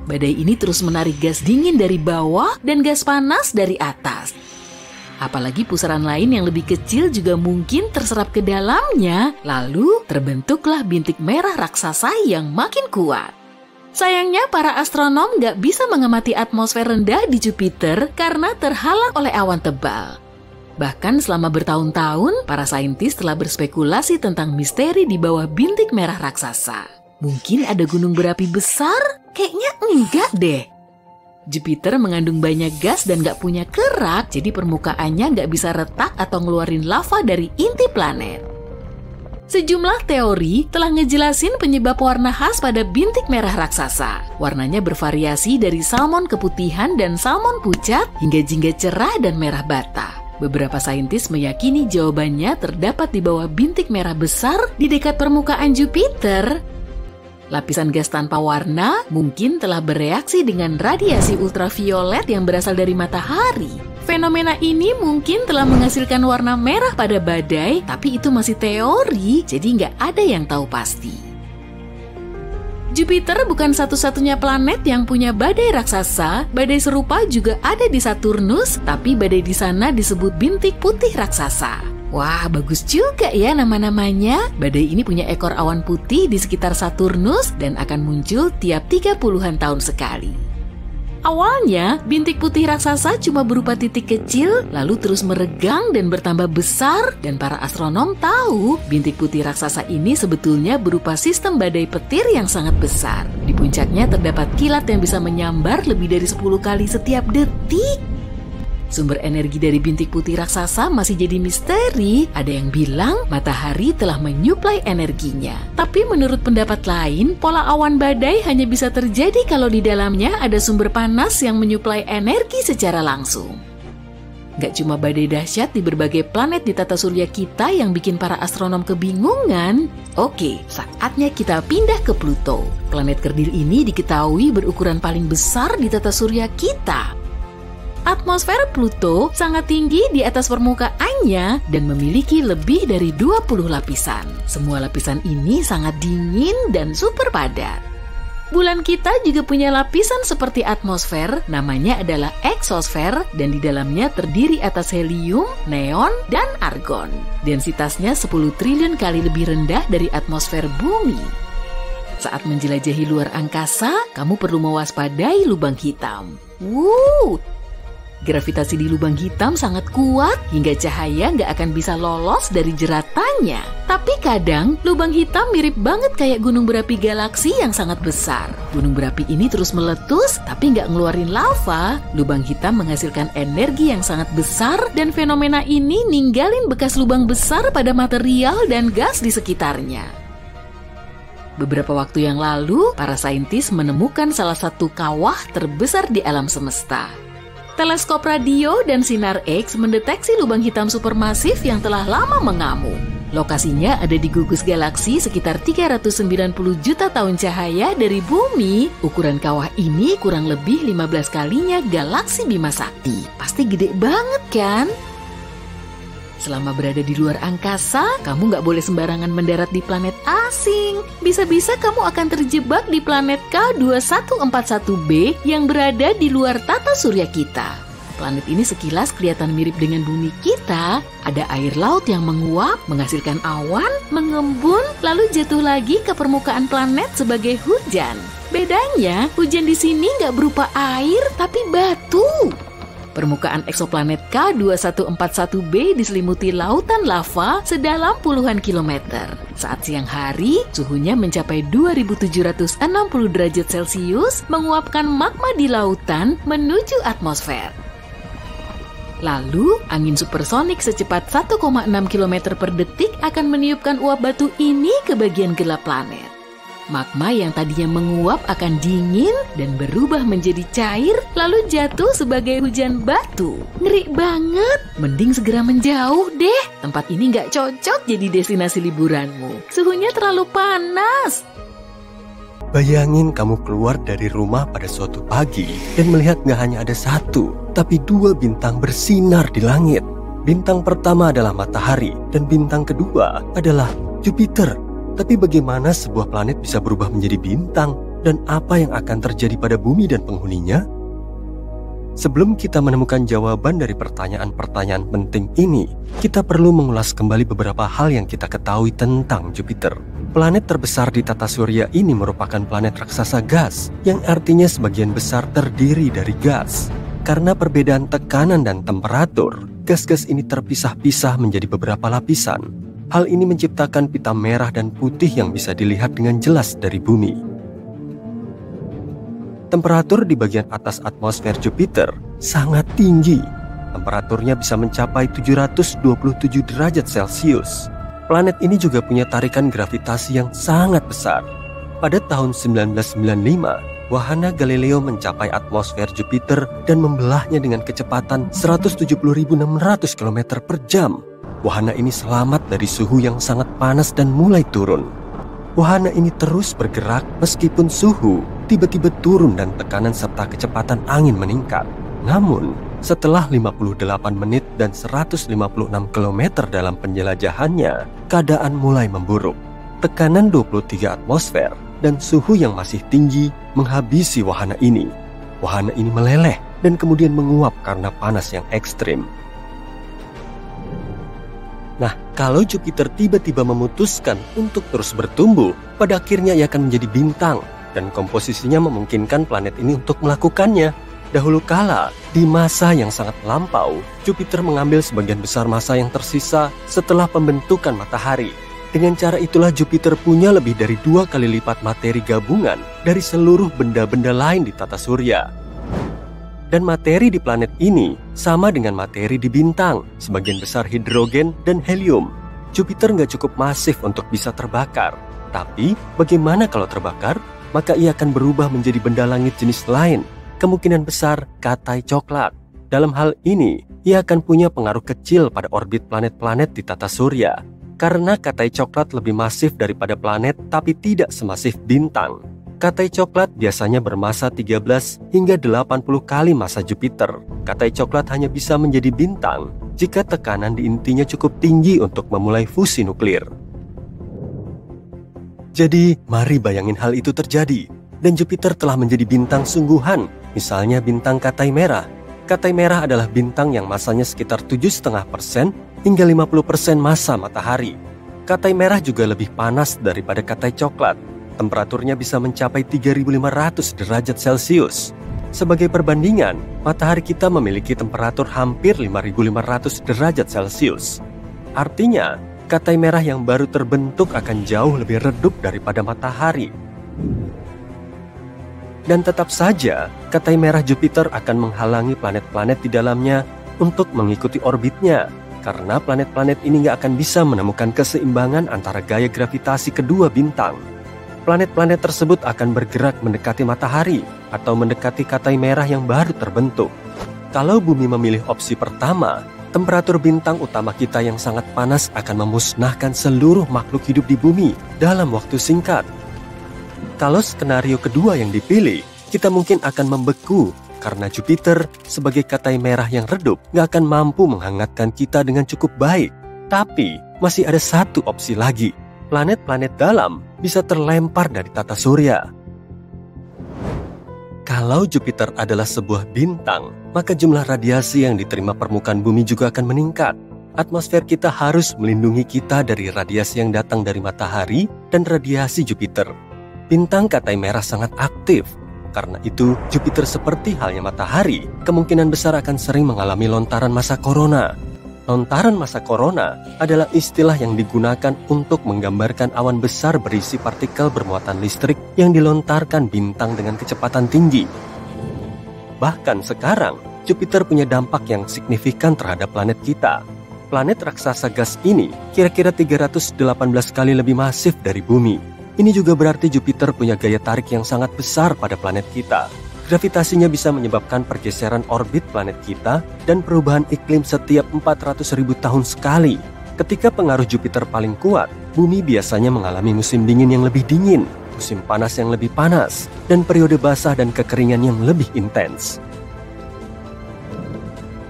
Badai ini terus menarik gas dingin dari bawah dan gas panas dari atas. Apalagi pusaran lain yang lebih kecil juga mungkin terserap ke dalamnya, lalu terbentuklah bintik merah raksasa yang makin kuat. Sayangnya para astronom nggak bisa mengamati atmosfer rendah di Jupiter karena terhalang oleh awan tebal. Bahkan selama bertahun-tahun, para saintis telah berspekulasi tentang misteri di bawah bintik merah raksasa. Mungkin ada gunung berapi besar? Kayaknya enggak deh. Jupiter mengandung banyak gas dan gak punya kerak, jadi permukaannya gak bisa retak atau ngeluarin lava dari inti planet. Sejumlah teori telah ngejelasin penyebab warna khas pada bintik merah raksasa. Warnanya bervariasi dari salmon keputihan dan salmon pucat hingga jingga cerah dan merah bata. Beberapa saintis meyakini jawabannya terdapat di bawah bintik merah besar di dekat permukaan Jupiter. Lapisan gas tanpa warna mungkin telah bereaksi dengan radiasi ultraviolet yang berasal dari matahari. Fenomena ini mungkin telah menghasilkan warna merah pada badai, tapi itu masih teori, jadi nggak ada yang tahu pasti. Jupiter bukan satu-satunya planet yang punya badai raksasa. Badai serupa juga ada di Saturnus, tapi badai di sana disebut bintik putih raksasa. Wah, bagus juga ya nama-namanya. Badai ini punya ekor awan putih di sekitar Saturnus dan akan muncul tiap 30-an tahun sekali. Awalnya, bintik putih raksasa cuma berupa titik kecil, lalu terus meregang dan bertambah besar, dan para astronom tahu bintik putih raksasa ini sebetulnya berupa sistem badai petir yang sangat besar. Di puncaknya terdapat kilat yang bisa menyambar lebih dari 10 kali setiap detik. Sumber energi dari bintik putih raksasa masih jadi misteri. Ada yang bilang matahari telah menyuplai energinya. Tapi menurut pendapat lain, pola awan badai hanya bisa terjadi kalau di dalamnya ada sumber panas yang menyuplai energi secara langsung. Gak cuma badai dahsyat di berbagai planet di tata surya kita yang bikin para astronom kebingungan. Oke, saatnya kita pindah ke Pluto. Planet kerdil ini diketahui berukuran paling besar di tata surya kita. Atmosfer Pluto sangat tinggi di atas permukaannya dan memiliki lebih dari 20 lapisan. Semua lapisan ini sangat dingin dan super padat. Bulan kita juga punya lapisan seperti atmosfer, namanya adalah eksosfer, dan di dalamnya terdiri atas helium, neon, dan argon. Densitasnya 10 triliun kali lebih rendah dari atmosfer bumi. Saat menjelajahi luar angkasa, kamu perlu mewaspadai lubang hitam. Gravitasi di lubang hitam sangat kuat hingga cahaya nggak akan bisa lolos dari jeratannya. Tapi kadang lubang hitam mirip banget kayak gunung berapi galaksi yang sangat besar. Gunung berapi ini terus meletus tapi nggak ngeluarin lava. Lubang hitam menghasilkan energi yang sangat besar dan fenomena ini ninggalin bekas lubang besar pada material dan gas di sekitarnya. Beberapa waktu yang lalu, para saintis menemukan salah satu kawah terbesar di alam semesta. Teleskop radio dan sinar X mendeteksi lubang hitam supermasif yang telah lama mengamuk. Lokasinya ada di gugus galaksi sekitar 390 juta tahun cahaya dari bumi. Ukuran kawah ini kurang lebih 15 kalinya galaksi Bima Sakti. Pasti gede banget kan? Selama berada di luar angkasa, kamu nggak boleh sembarangan mendarat di planet asing. Bisa-bisa kamu akan terjebak di planet K2141b yang berada di luar tata surya kita. Planet ini sekilas kelihatan mirip dengan bumi kita. Ada air laut yang menguap, menghasilkan awan, mengembun, lalu jatuh lagi ke permukaan planet sebagai hujan. Bedanya, hujan di sini nggak berupa air, tapi batu. Permukaan eksoplanet K2141b diselimuti lautan lava sedalam puluhan kilometer. Saat siang hari, suhunya mencapai 2760 derajat Celcius, menguapkan magma di lautan menuju atmosfer. Lalu, angin supersonik secepat 1,6 km per detik akan meniupkan uap batu ini ke bagian gelap planet. Magma yang tadinya menguap akan dingin dan berubah menjadi cair, lalu jatuh sebagai hujan batu. Ngeri banget, mending segera menjauh deh. Tempat ini nggak cocok jadi destinasi liburanmu. Suhunya terlalu panas. Bayangin kamu keluar dari rumah pada suatu pagi dan melihat nggak hanya ada satu, tapi dua bintang bersinar di langit. Bintang pertama adalah matahari dan bintang kedua adalah Jupiter. Tapi bagaimana sebuah planet bisa berubah menjadi bintang dan apa yang akan terjadi pada bumi dan penghuninya? Sebelum kita menemukan jawaban dari pertanyaan-pertanyaan penting ini, kita perlu mengulas kembali beberapa hal yang kita ketahui tentang Jupiter. Planet terbesar di tata surya ini merupakan planet raksasa gas, yang artinya sebagian besar terdiri dari gas. Karena perbedaan tekanan dan temperatur, gas-gas ini terpisah-pisah menjadi beberapa lapisan. Hal ini menciptakan pita merah dan putih yang bisa dilihat dengan jelas dari bumi. Temperatur di bagian atas atmosfer Jupiter sangat tinggi. Temperaturnya bisa mencapai 727 derajat Celcius. Planet ini juga punya tarikan gravitasi yang sangat besar. Pada tahun 1995, wahana Galileo mencapai atmosfer Jupiter dan membelahnya dengan kecepatan 170.600 km per jam. Wahana ini selamat dari suhu yang sangat panas dan mulai turun. Wahana ini terus bergerak meskipun suhu tiba-tiba turun dan tekanan serta kecepatan angin meningkat. Namun, setelah 58 menit dan 156 km dalam penjelajahannya, keadaan mulai memburuk. Tekanan 23 atmosfer dan suhu yang masih tinggi menghabisi wahana ini. Wahana ini meleleh dan kemudian menguap karena panas yang ekstrim. Nah, kalau Jupiter tiba-tiba memutuskan untuk terus bertumbuh, pada akhirnya ia akan menjadi bintang dan komposisinya memungkinkan planet ini untuk melakukannya. Dahulu kala, di masa yang sangat lampau, Jupiter mengambil sebagian besar massa yang tersisa setelah pembentukan matahari. Dengan cara itulah Jupiter punya lebih dari 2 kali lipat materi gabungan dari seluruh benda-benda lain di tata surya. Dan materi di planet ini sama dengan materi di bintang, sebagian besar hidrogen dan helium. Jupiter nggak cukup masif untuk bisa terbakar. Tapi, bagaimana kalau terbakar? Maka ia akan berubah menjadi benda langit jenis lain, kemungkinan besar katai coklat. Dalam hal ini, ia akan punya pengaruh kecil pada orbit planet-planet di tata surya. Karena katai coklat lebih masif daripada planet tapi tidak semasif bintang. Katai coklat biasanya bermassa 13 hingga 80 kali massa Jupiter. Katai coklat hanya bisa menjadi bintang jika tekanan di intinya cukup tinggi untuk memulai fusi nuklir. Jadi, mari bayangin hal itu terjadi. Dan Jupiter telah menjadi bintang sungguhan, misalnya bintang katai merah. Katai merah adalah bintang yang massanya sekitar 7,5% hingga 50% massa matahari. Katai merah juga lebih panas daripada katai coklat. Temperaturnya bisa mencapai 3.500 derajat Celcius. Sebagai perbandingan, matahari kita memiliki temperatur hampir 5.500 derajat Celcius. Artinya, katai merah yang baru terbentuk akan jauh lebih redup daripada matahari. Dan tetap saja, katai merah Jupiter akan menghalangi planet-planet di dalamnya untuk mengikuti orbitnya. Karena planet-planet ini nggak akan bisa menemukan keseimbangan antara gaya gravitasi kedua bintang. Planet-planet tersebut akan bergerak mendekati matahari atau mendekati katai merah yang baru terbentuk. Kalau bumi memilih opsi pertama, temperatur bintang utama kita yang sangat panas akan memusnahkan seluruh makhluk hidup di bumi dalam waktu singkat. Kalau skenario kedua yang dipilih, kita mungkin akan membeku karena Jupiter sebagai katai merah yang redup nggak akan mampu menghangatkan kita dengan cukup baik. Tapi masih ada satu opsi lagi. Planet-planet dalam bisa terlempar dari tata surya. Kalau Jupiter adalah sebuah bintang, maka jumlah radiasi yang diterima permukaan bumi juga akan meningkat. Atmosfer kita harus melindungi kita dari radiasi yang datang dari matahari dan radiasi Jupiter. Bintang katai merah sangat aktif. Karena itu, Jupiter seperti halnya matahari, kemungkinan besar akan sering mengalami lontaran massa korona. Lontaran massa korona adalah istilah yang digunakan untuk menggambarkan awan besar berisi partikel bermuatan listrik yang dilontarkan bintang dengan kecepatan tinggi. Bahkan sekarang, Jupiter punya dampak yang signifikan terhadap planet kita. Planet raksasa gas ini kira-kira 318 kali lebih masif dari bumi. Ini juga berarti Jupiter punya gaya tarik yang sangat besar pada planet kita. Gravitasinya bisa menyebabkan pergeseran orbit planet kita dan perubahan iklim setiap 400.000 tahun sekali. Ketika pengaruh Jupiter paling kuat, bumi biasanya mengalami musim dingin yang lebih dingin, musim panas yang lebih panas, dan periode basah dan kekeringan yang lebih intens.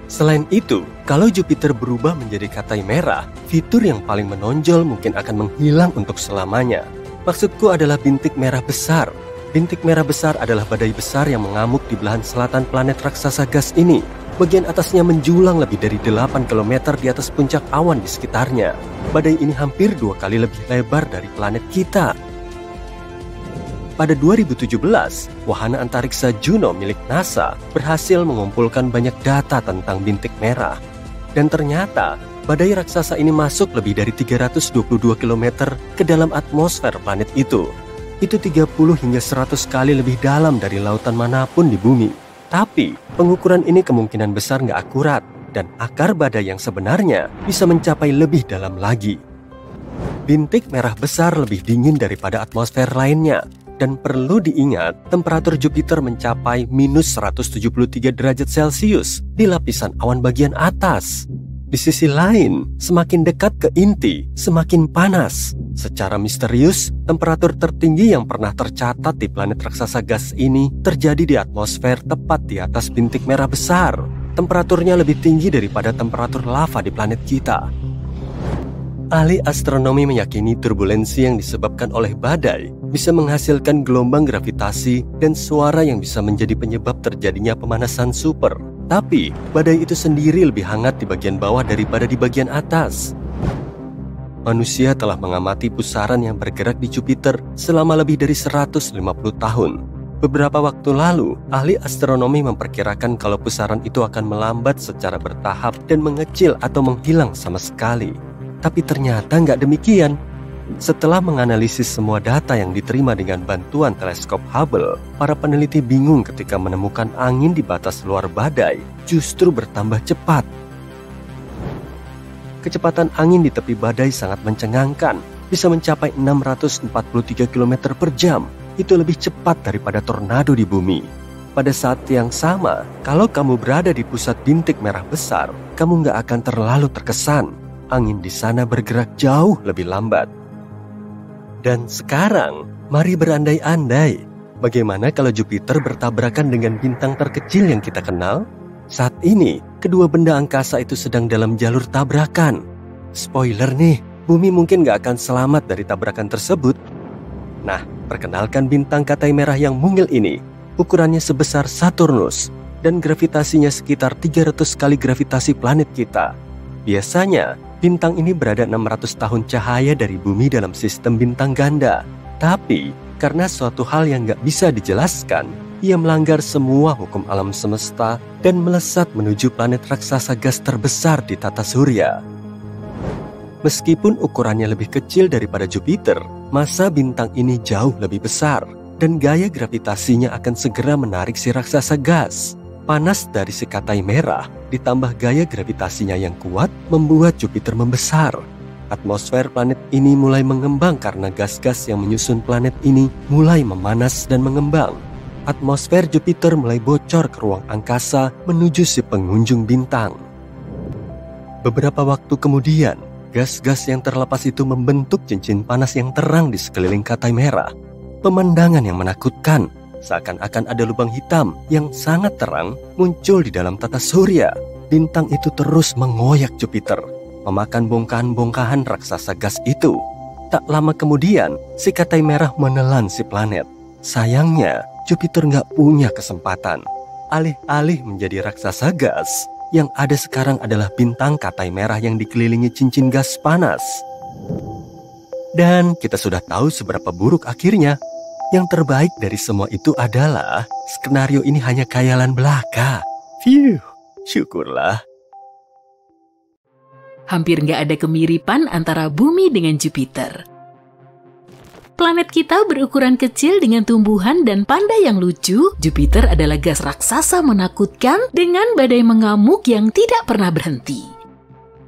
Selain itu, kalau Jupiter berubah menjadi katai merah, fitur yang paling menonjol mungkin akan menghilang untuk selamanya. Maksudku adalah bintik merah besar. Bintik merah besar adalah badai besar yang mengamuk di belahan selatan planet raksasa gas ini. Bagian atasnya menjulang lebih dari 8 km di atas puncak awan di sekitarnya. Badai ini hampir 2 kali lebih lebar dari planet kita. Pada 2017, wahana antariksa Juno milik NASA berhasil mengumpulkan banyak data tentang bintik merah. Dan ternyata, badai raksasa ini masuk lebih dari 322 km ke dalam atmosfer planet itu. Itu 30 hingga 100 kali lebih dalam dari lautan manapun di bumi. Tapi, pengukuran ini kemungkinan besar nggak akurat, dan akar badai yang sebenarnya bisa mencapai lebih dalam lagi. Bintik merah besar lebih dingin daripada atmosfer lainnya, dan perlu diingat temperatur Jupiter mencapai minus 173 derajat Celcius di lapisan awan bagian atas. Di sisi lain, semakin dekat ke inti, semakin panas. Secara misterius, temperatur tertinggi yang pernah tercatat di planet raksasa gas ini terjadi di atmosfer tepat di atas bintik merah besar. Temperaturnya lebih tinggi daripada temperatur lava di planet kita. Ahli astronomi meyakini turbulensi yang disebabkan oleh badai bisa menghasilkan gelombang gravitasi dan suara yang bisa menjadi penyebab terjadinya pemanasan super. Tapi, badai itu sendiri lebih hangat di bagian bawah daripada di bagian atas. Manusia telah mengamati pusaran yang bergerak di Jupiter selama lebih dari 150 tahun. Beberapa waktu lalu, ahli astronomi memperkirakan kalau pusaran itu akan melambat secara bertahap dan mengecil atau menghilang sama sekali. Tapi ternyata nggak demikian. Setelah menganalisis semua data yang diterima dengan bantuan teleskop Hubble, para peneliti bingung ketika menemukan angin di batas luar badai justru bertambah cepat. Kecepatan angin di tepi badai sangat mencengangkan, bisa mencapai 643 km per jam. Itu lebih cepat daripada tornado di bumi. Pada saat yang sama, kalau kamu berada di pusat bintik merah besar, kamu nggak akan terlalu terkesan. Angin di sana bergerak jauh lebih lambat. Dan sekarang, mari berandai-andai. Bagaimana kalau Jupiter bertabrakan dengan bintang terkecil yang kita kenal? Saat ini, kedua benda angkasa itu sedang dalam jalur tabrakan. Spoiler nih, bumi mungkin gak akan selamat dari tabrakan tersebut. Nah, perkenalkan bintang katai merah yang mungil ini. Ukurannya sebesar Saturnus, dan gravitasinya sekitar 300 kali gravitasi planet kita. Biasanya, bintang ini berada 600 tahun cahaya dari bumi dalam sistem bintang ganda. Tapi, karena suatu hal yang gak bisa dijelaskan, ia melanggar semua hukum alam semesta dan melesat menuju planet raksasa gas terbesar di tata surya. Meskipun ukurannya lebih kecil daripada Jupiter, massa bintang ini jauh lebih besar, dan gaya gravitasinya akan segera menarik si raksasa gas. Panas dari si katai merah ditambah gaya gravitasinya yang kuat membuat Jupiter membesar. Atmosfer planet ini mulai mengembang karena gas-gas yang menyusun planet ini mulai memanas dan mengembang. Atmosfer Jupiter mulai bocor ke ruang angkasa menuju si pengunjung bintang. Beberapa waktu kemudian, gas-gas yang terlepas itu membentuk cincin panas yang terang di sekeliling katai merah. Pemandangan yang menakutkan. Seakan-akan ada lubang hitam yang sangat terang muncul di dalam tata surya. Bintang itu terus mengoyak Jupiter, memakan bongkahan-bongkahan raksasa gas itu. Tak lama kemudian, si katai merah menelan si planet. Sayangnya, Jupiter nggak punya kesempatan. Alih-alih menjadi raksasa gas, yang ada sekarang adalah bintang katai merah yang dikelilingi cincin gas panas. Dan kita sudah tahu seberapa buruk akhirnya. Yang terbaik dari semua itu adalah skenario ini hanya khayalan belaka. Phew, syukurlah. Hampir nggak ada kemiripan antara bumi dengan Jupiter. Planet kita berukuran kecil dengan tumbuhan dan panda yang lucu. Jupiter adalah gas raksasa menakutkan dengan badai mengamuk yang tidak pernah berhenti.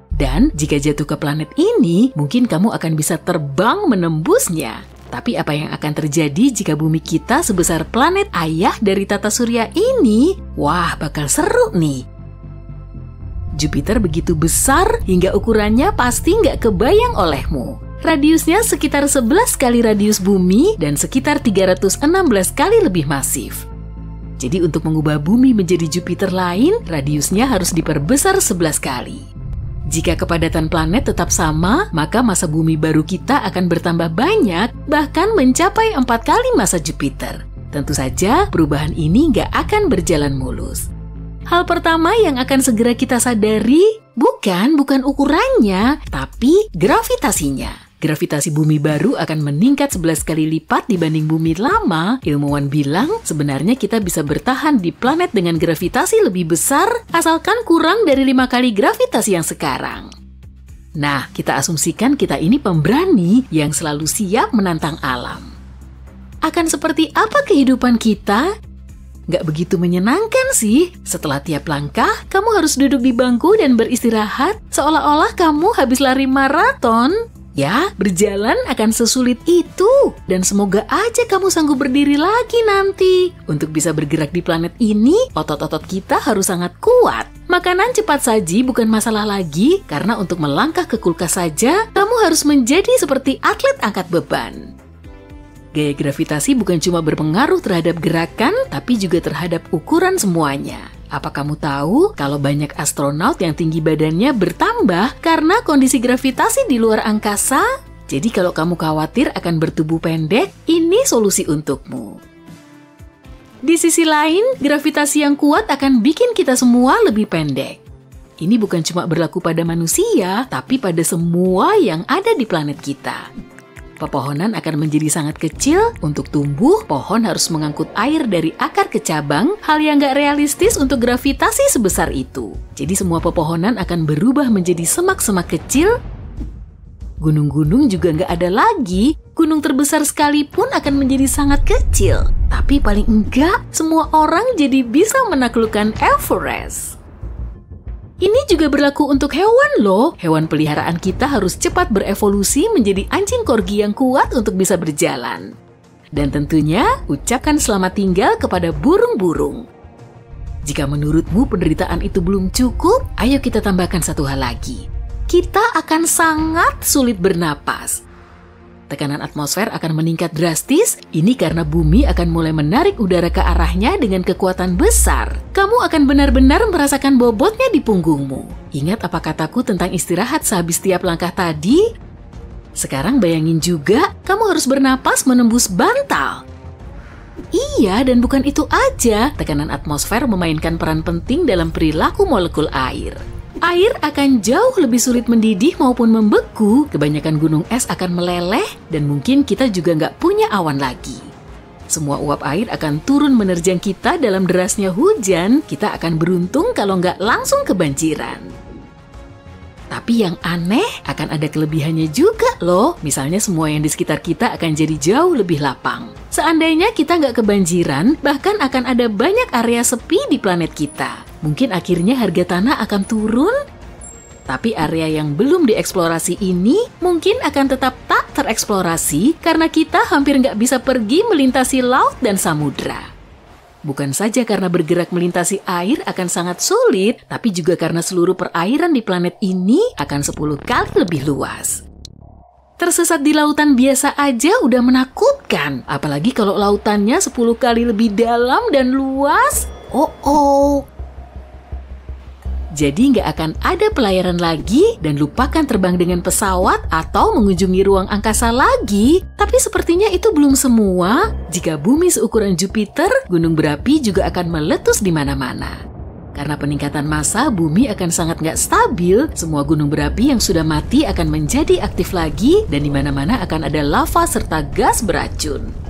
Dan jika jatuh ke planet ini, mungkin kamu akan bisa terbang menembusnya. Tapi apa yang akan terjadi jika bumi kita sebesar planet ayah dari tata surya ini? Wah, bakal seru nih. Jupiter begitu besar hingga ukurannya pasti nggak kebayang olehmu. Radiusnya sekitar 11 kali radius bumi dan sekitar 316 kali lebih masif. Jadi untuk mengubah bumi menjadi Jupiter lain, radiusnya harus diperbesar 11 kali. Jika kepadatan planet tetap sama, maka massa bumi baru kita akan bertambah banyak, bahkan mencapai 4 kali massa Jupiter. Tentu saja, perubahan ini nggak akan berjalan mulus. Hal pertama yang akan segera kita sadari, bukan ukurannya, tapi gravitasinya. gravitasi bumi baru akan meningkat 11 kali lipat dibanding bumi lama, ilmuwan bilang sebenarnya kita bisa bertahan di planet dengan gravitasi lebih besar asalkan kurang dari 5 kali gravitasi yang sekarang. Nah, kita asumsikan kita ini pemberani yang selalu siap menantang alam. Akan seperti apa kehidupan kita? Nggak begitu menyenangkan sih. Setelah tiap langkah, kamu harus duduk di bangku dan beristirahat seolah-olah kamu habis lari maraton. Ya, berjalan akan sesulit itu. Dan semoga aja kamu sanggup berdiri lagi nanti. Untuk bisa bergerak di planet ini, otot-otot kita harus sangat kuat. Makanan cepat saji bukan masalah lagi, karena untuk melangkah ke kulkas saja, kamu harus menjadi seperti atlet angkat beban. Gaya gravitasi bukan cuma berpengaruh terhadap gerakan, tapi juga terhadap ukuran semuanya. Apa kamu tahu kalau banyak astronaut yang tinggi badannya bertambah karena kondisi gravitasi di luar angkasa? Jadi kalau kamu khawatir akan bertubuh pendek, ini solusi untukmu. Di sisi lain, gravitasi yang kuat akan bikin kita semua lebih pendek. Ini bukan cuma berlaku pada manusia, tapi pada semua yang ada di planet kita. Pepohonan akan menjadi sangat kecil. Untuk tumbuh, pohon harus mengangkut air dari akar ke cabang, hal yang gak realistis untuk gravitasi sebesar itu. Jadi semua pepohonan akan berubah menjadi semak-semak kecil. Gunung-gunung juga gak ada lagi. Gunung terbesar sekalipun akan menjadi sangat kecil. Tapi paling enggak, semua orang jadi bisa menaklukkan Everest. Ini juga berlaku untuk hewan loh. Hewan peliharaan kita harus cepat berevolusi menjadi anjing corgi yang kuat untuk bisa berjalan. Dan tentunya, ucapkan selamat tinggal kepada burung-burung. Jika menurutmu penderitaan itu belum cukup, ayo kita tambahkan satu hal lagi. Kita akan sangat sulit bernapas. Tekanan atmosfer akan meningkat drastis, ini karena bumi akan mulai menarik udara ke arahnya dengan kekuatan besar. Kamu akan benar-benar merasakan bobotnya di punggungmu. Ingat apa kataku tentang istirahat sehabis tiap langkah tadi? Sekarang bayangin juga, kamu harus bernapas menembus bantal. Iya, dan bukan itu aja, tekanan atmosfer memainkan peran penting dalam perilaku molekul air. Air akan jauh lebih sulit mendidih maupun membeku, kebanyakan gunung es akan meleleh, dan mungkin kita juga nggak punya awan lagi. Semua uap air akan turun menerjang kita dalam derasnya hujan, kita akan beruntung kalau nggak langsung kebanjiran. Tapi yang aneh, akan ada kelebihannya juga loh. Misalnya semua yang di sekitar kita akan jadi jauh lebih lapang. Seandainya kita nggak kebanjiran, bahkan akan ada banyak area sepi di planet kita. Mungkin akhirnya harga tanah akan turun, tapi area yang belum dieksplorasi ini mungkin akan tetap tak tereksplorasi karena kita hampir nggak bisa pergi melintasi laut dan samudra. Bukan saja karena bergerak melintasi air akan sangat sulit, tapi juga karena seluruh perairan di planet ini akan 10 kali lebih luas. Tersesat di lautan biasa aja udah menakutkan, apalagi kalau lautannya 10 kali lebih dalam dan luas. Jadi nggak akan ada pelayaran lagi dan lupakan terbang dengan pesawat atau mengunjungi ruang angkasa lagi. Tapi sepertinya itu belum semua. Jika bumi seukuran Jupiter, gunung berapi juga akan meletus di mana-mana. Karena peningkatan massa, bumi akan sangat nggak stabil. Semua gunung berapi yang sudah mati akan menjadi aktif lagi dan di mana-mana akan ada lava serta gas beracun.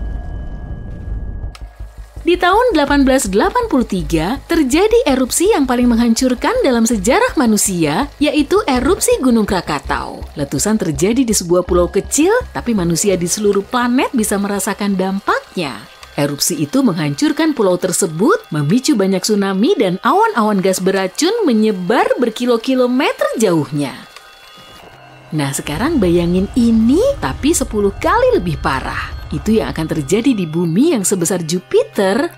Di tahun 1883, terjadi erupsi yang paling menghancurkan dalam sejarah manusia, yaitu erupsi Gunung Krakatau. Letusan terjadi di sebuah pulau kecil, tapi manusia di seluruh planet bisa merasakan dampaknya. Erupsi itu menghancurkan pulau tersebut, memicu banyak tsunami dan awan-awan gas beracun menyebar berkilo-kilometer jauhnya. Nah, sekarang bayangin ini, tapi 10 kali lebih parah. Itu yang akan terjadi di bumi yang sebesar Jupiter.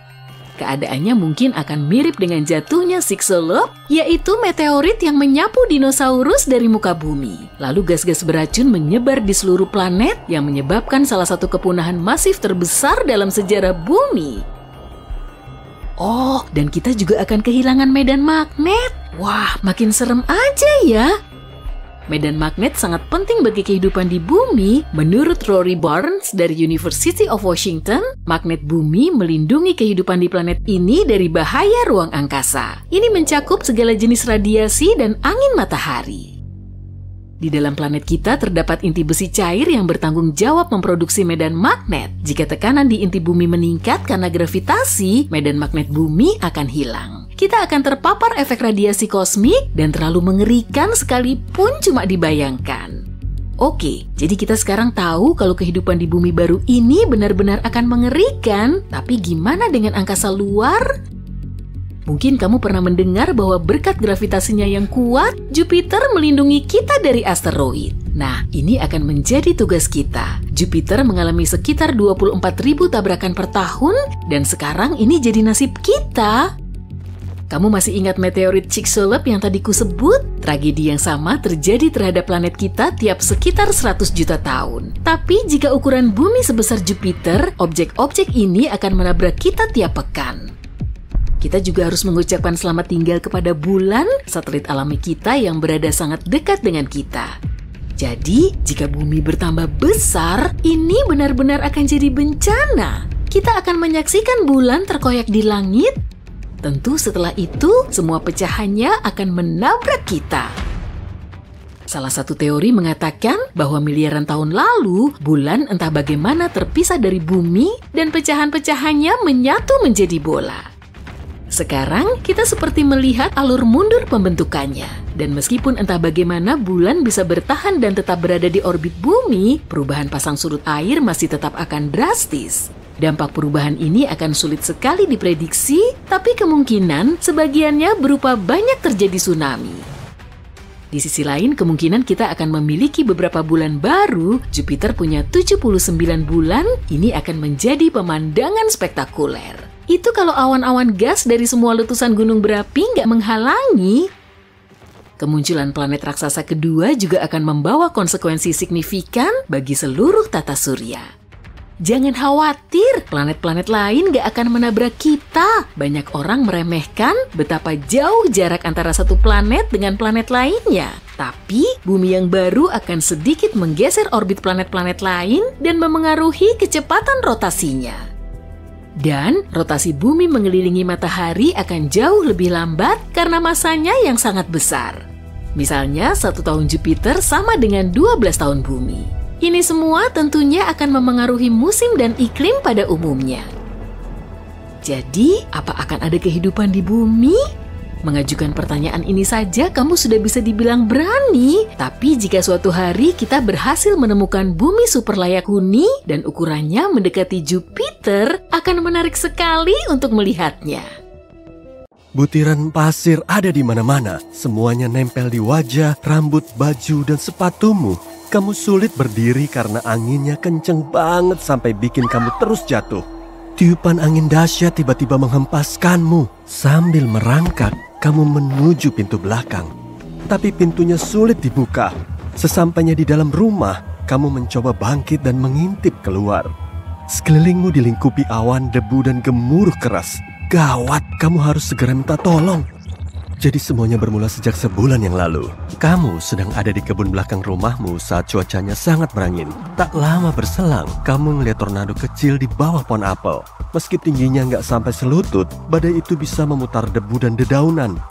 Keadaannya mungkin akan mirip dengan jatuhnya Chicxulub, yaitu meteorit yang menyapu dinosaurus dari muka bumi. Lalu gas-gas beracun menyebar di seluruh planet yang menyebabkan salah satu kepunahan masif terbesar dalam sejarah bumi. Oh, dan kita juga akan kehilangan medan magnet. Wah, makin serem aja ya. Medan magnet sangat penting bagi kehidupan di bumi. Menurut Rory Barnes dari University of Washington, magnet bumi melindungi kehidupan di planet ini dari bahaya ruang angkasa. Ini mencakup segala jenis radiasi dan angin matahari. Di dalam planet kita terdapat inti besi cair yang bertanggung jawab memproduksi medan magnet. Jika tekanan di inti bumi meningkat karena gravitasi, medan magnet bumi akan hilang. Kita akan terpapar efek radiasi kosmik dan terlalu mengerikan sekalipun cuma dibayangkan. Oke, jadi kita sekarang tahu kalau kehidupan di bumi baru ini benar-benar akan mengerikan. Tapi gimana dengan angkasa luar? Mungkin kamu pernah mendengar bahwa berkat gravitasinya yang kuat, Jupiter melindungi kita dari asteroid. Nah, ini akan menjadi tugas kita. Jupiter mengalami sekitar 24.000 tabrakan per tahun, dan sekarang ini jadi nasib kita. Kamu masih ingat meteorit Chicxulub yang tadi kusebut? Tragedi yang sama terjadi terhadap planet kita tiap sekitar 100 juta tahun. Tapi jika ukuran bumi sebesar Jupiter, objek-objek ini akan menabrak kita tiap pekan. Kita juga harus mengucapkan selamat tinggal kepada bulan, satelit alami kita yang berada sangat dekat dengan kita. Jadi, jika bumi bertambah besar, ini benar-benar akan jadi bencana. Kita akan menyaksikan bulan terkoyak di langit. Tentu setelah itu, semua pecahannya akan menabrak kita. Salah satu teori mengatakan bahwa miliaran tahun lalu, bulan entah bagaimana terpisah dari bumi dan pecahan-pecahannya menyatu menjadi bola. Sekarang, kita seperti melihat alur mundur pembentukannya. Dan meskipun entah bagaimana bulan bisa bertahan dan tetap berada di orbit bumi, perubahan pasang surut air masih tetap akan drastis. Dampak perubahan ini akan sulit sekali diprediksi, tapi kemungkinan sebagiannya berupa banyak terjadi tsunami. Di sisi lain, kemungkinan kita akan memiliki beberapa bulan baru. Jupiter punya 79 bulan, ini akan menjadi pemandangan spektakuler. Itu kalau awan-awan gas dari semua letusan gunung berapi nggak menghalangi. Kemunculan planet raksasa kedua juga akan membawa konsekuensi signifikan bagi seluruh tata surya. Jangan khawatir, planet-planet lain nggak akan menabrak kita. Banyak orang meremehkan betapa jauh jarak antara satu planet dengan planet lainnya. Tapi, bumi yang baru akan sedikit menggeser orbit planet-planet lain dan memengaruhi kecepatan rotasinya. Dan rotasi bumi mengelilingi matahari akan jauh lebih lambat karena masanya yang sangat besar. Misalnya, 1 tahun Jupiter sama dengan 12 tahun bumi. Ini semua tentunya akan memengaruhi musim dan iklim pada umumnya. Jadi, apa akan ada kehidupan di bumi? Mengajukan pertanyaan ini saja kamu sudah bisa dibilang berani. Tapi jika suatu hari kita berhasil menemukan bumi super layak huni dan ukurannya mendekati Jupiter, akan menarik sekali untuk melihatnya. Butiran pasir ada di mana-mana. Semuanya nempel di wajah, rambut, baju, dan sepatumu. Kamu sulit berdiri karena anginnya kenceng banget sampai bikin kamu terus jatuh. Tiupan angin dahsyat tiba-tiba menghempaskanmu. Sambil merangkak, kamu menuju pintu belakang. Tapi pintunya sulit dibuka. Sesampainya di dalam rumah, kamu mencoba bangkit dan mengintip keluar. Sekelilingmu dilingkupi awan, debu, dan gemuruh keras. Gawat, kamu harus segera minta tolong. Jadi semuanya bermula sejak sebulan yang lalu. Kamu sedang ada di kebun belakang rumahmu saat cuacanya sangat berangin. Tak lama berselang, kamu melihat tornado kecil di bawah pohon apel. Meski tingginya nggak sampai selutut, badai itu bisa memutar debu dan dedaunan.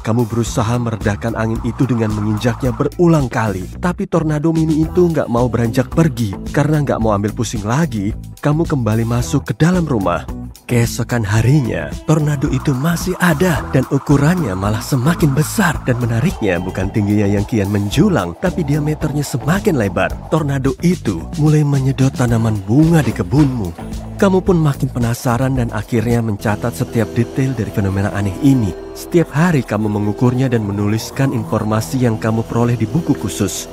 Kamu berusaha meredakan angin itu dengan menginjaknya berulang kali. Tapi tornado mini itu nggak mau beranjak pergi. Karena nggak mau ambil pusing lagi, kamu kembali masuk ke dalam rumah. Keesokan harinya, tornado itu masih ada dan ukurannya malah semakin besar. Dan menariknya bukan tingginya yang kian menjulang, tapi diameternya semakin lebar. Tornado itu mulai menyedot tanaman bunga di kebunmu. Kamu pun makin penasaran dan akhirnya mencatat setiap detail dari fenomena aneh ini. Setiap hari kamu mengukurnya dan menuliskan informasi yang kamu peroleh di buku khusus.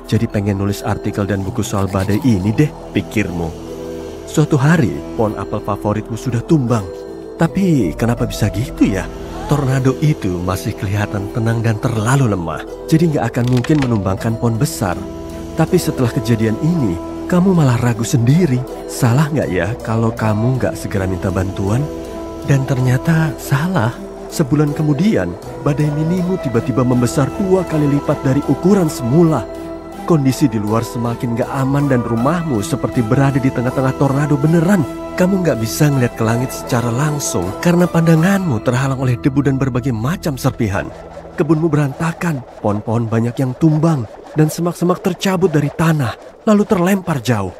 Jadi pengen nulis artikel dan buku soal badai ini deh, pikirmu. Suatu hari, pohon apel favoritmu sudah tumbang. Tapi kenapa bisa gitu ya? Tornado itu masih kelihatan tenang dan terlalu lemah. Jadi nggak akan mungkin menumbangkan pohon besar. Tapi setelah kejadian ini, kamu malah ragu sendiri. Salah nggak ya kalau kamu nggak segera minta bantuan? Dan ternyata salah. Sebulan kemudian, badai minimu tiba-tiba membesar 2 kali lipat dari ukuran semula. Kondisi di luar semakin gak aman dan rumahmu seperti berada di tengah-tengah tornado beneran. Kamu gak bisa ngeliat ke langit secara langsung karena pandanganmu terhalang oleh debu dan berbagai macam serpihan. Kebunmu berantakan, pohon-pohon banyak yang tumbang, dan semak-semak tercabut dari tanah, lalu terlempar jauh.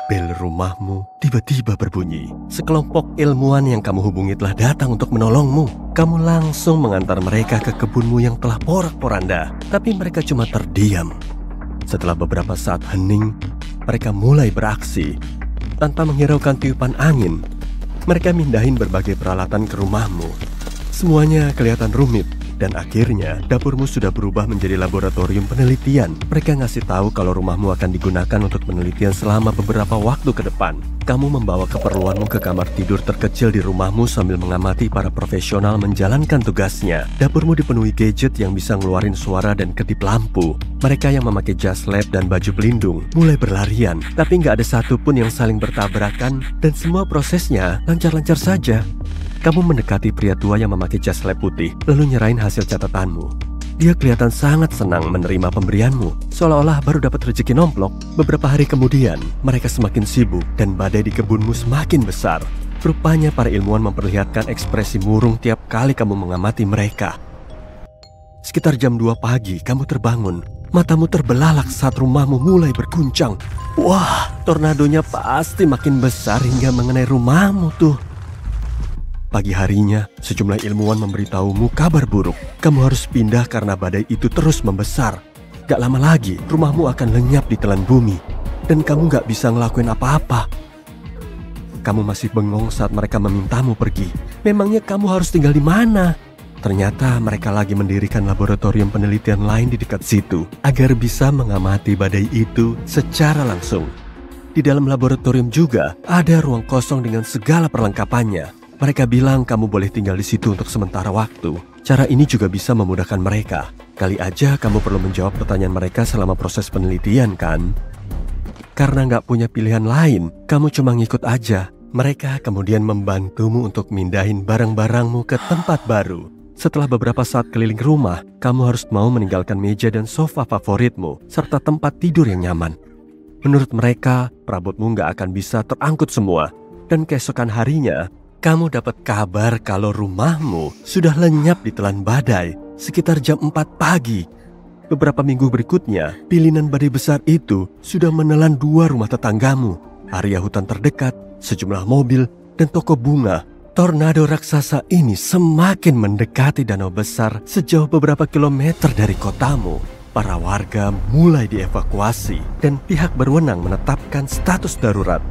Bel rumahmu tiba-tiba berbunyi. Sekelompok ilmuwan yang kamu hubungi telah datang untuk menolongmu. Kamu langsung mengantar mereka ke kebunmu yang telah porak-poranda, tapi mereka cuma terdiam. Setelah beberapa saat hening, mereka mulai beraksi. Tanpa menghiraukan tiupan angin, mereka mindahin berbagai peralatan ke rumahmu. Semuanya kelihatan rumit. Dan akhirnya, dapurmu sudah berubah menjadi laboratorium penelitian. Mereka ngasih tahu kalau rumahmu akan digunakan untuk penelitian selama beberapa waktu ke depan. Kamu membawa keperluanmu ke kamar tidur terkecil di rumahmu sambil mengamati para profesional menjalankan tugasnya. Dapurmu dipenuhi gadget yang bisa ngeluarin suara dan kedip lampu. Mereka yang memakai jas lab dan baju pelindung mulai berlarian, tapi nggak ada satupun yang saling bertabrakan dan semua prosesnya lancar-lancar saja. Kamu mendekati pria tua yang memakai jas lab putih, lalu nyerahin hasil catatanmu. Dia kelihatan sangat senang menerima pemberianmu, seolah-olah baru dapat rezeki nomplok. Beberapa hari kemudian, mereka semakin sibuk dan badai di kebunmu semakin besar. Rupanya para ilmuwan memperlihatkan ekspresi murung tiap kali kamu mengamati mereka. Sekitar jam 2 pagi, kamu terbangun. Matamu terbelalak saat rumahmu mulai berguncang. Wah, tornadonya pasti makin besar hingga mengenai rumahmu tuh. Pagi harinya, sejumlah ilmuwan memberitahumu kabar buruk. Kamu harus pindah karena badai itu terus membesar. Gak lama lagi, rumahmu akan lenyap di telan bumi. Dan kamu gak bisa ngelakuin apa-apa. Kamu masih bengong saat mereka memintamu pergi. Memangnya kamu harus tinggal di mana? Ternyata mereka lagi mendirikan laboratorium penelitian lain di dekat situ, agar bisa mengamati badai itu secara langsung. Di dalam laboratorium juga ada ruang kosong dengan segala perlengkapannya. Mereka bilang kamu boleh tinggal di situ untuk sementara waktu. Cara ini juga bisa memudahkan mereka. Kali aja kamu perlu menjawab pertanyaan mereka selama proses penelitian, kan? Karena nggak punya pilihan lain, kamu cuma ngikut aja. Mereka kemudian membantumu untuk mindahin barang-barangmu ke tempat baru. Setelah beberapa saat keliling rumah, kamu harus mau meninggalkan meja dan sofa favoritmu, serta tempat tidur yang nyaman. Menurut mereka, perabotmu nggak akan bisa terangkut semua. Dan keesokan harinya, kamu dapat kabar kalau rumahmu sudah lenyap ditelan badai sekitar jam 4 pagi. Beberapa minggu berikutnya, pilihan badai besar itu sudah menelan 2 rumah tetanggamu, area hutan terdekat, sejumlah mobil, dan toko bunga. Tornado raksasa ini semakin mendekati danau besar sejauh beberapa kilometer dari kotamu. Para warga mulai dievakuasi dan pihak berwenang menetapkan status darurat.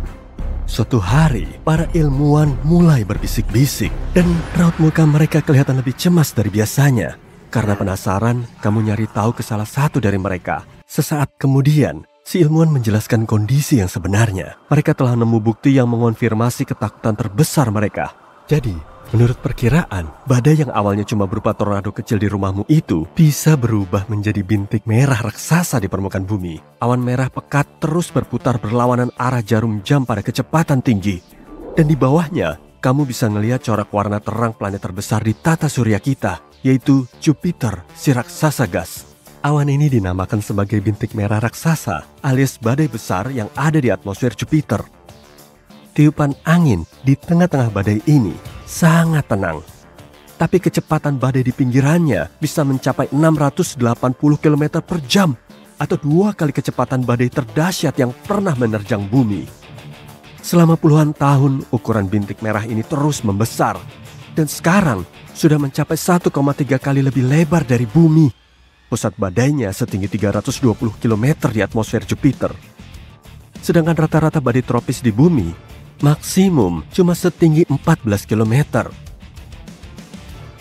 Suatu hari, para ilmuwan mulai berbisik-bisik dan raut muka mereka kelihatan lebih cemas dari biasanya. Karena penasaran, kamu nyari tahu ke salah satu dari mereka. Sesaat kemudian, si ilmuwan menjelaskan kondisi yang sebenarnya. Mereka telah nemu bukti yang mengonfirmasi ketakutan terbesar mereka. Jadi, menurut perkiraan, badai yang awalnya cuma berupa tornado kecil di rumahmu itu bisa berubah menjadi bintik merah raksasa di permukaan bumi. Awan merah pekat terus berputar berlawanan arah jarum jam pada kecepatan tinggi. Dan di bawahnya, kamu bisa ngelihat corak warna terang planet terbesar di tata surya kita, yaitu Jupiter, si raksasa gas. Awan ini dinamakan sebagai bintik merah raksasa, alias badai besar yang ada di atmosfer Jupiter. Tiupan angin di tengah-tengah badai ini sangat tenang. Tapi kecepatan badai di pinggirannya bisa mencapai 680 km per jam atau 2 kali kecepatan badai terdahsyat yang pernah menerjang bumi. Selama puluhan tahun, ukuran bintik merah ini terus membesar. Dan sekarang sudah mencapai 1,3 kali lebih lebar dari bumi. Pusat badainya setinggi 320 km di atmosfer Jupiter. Sedangkan rata-rata badai tropis di bumi maksimum cuma setinggi 14 km.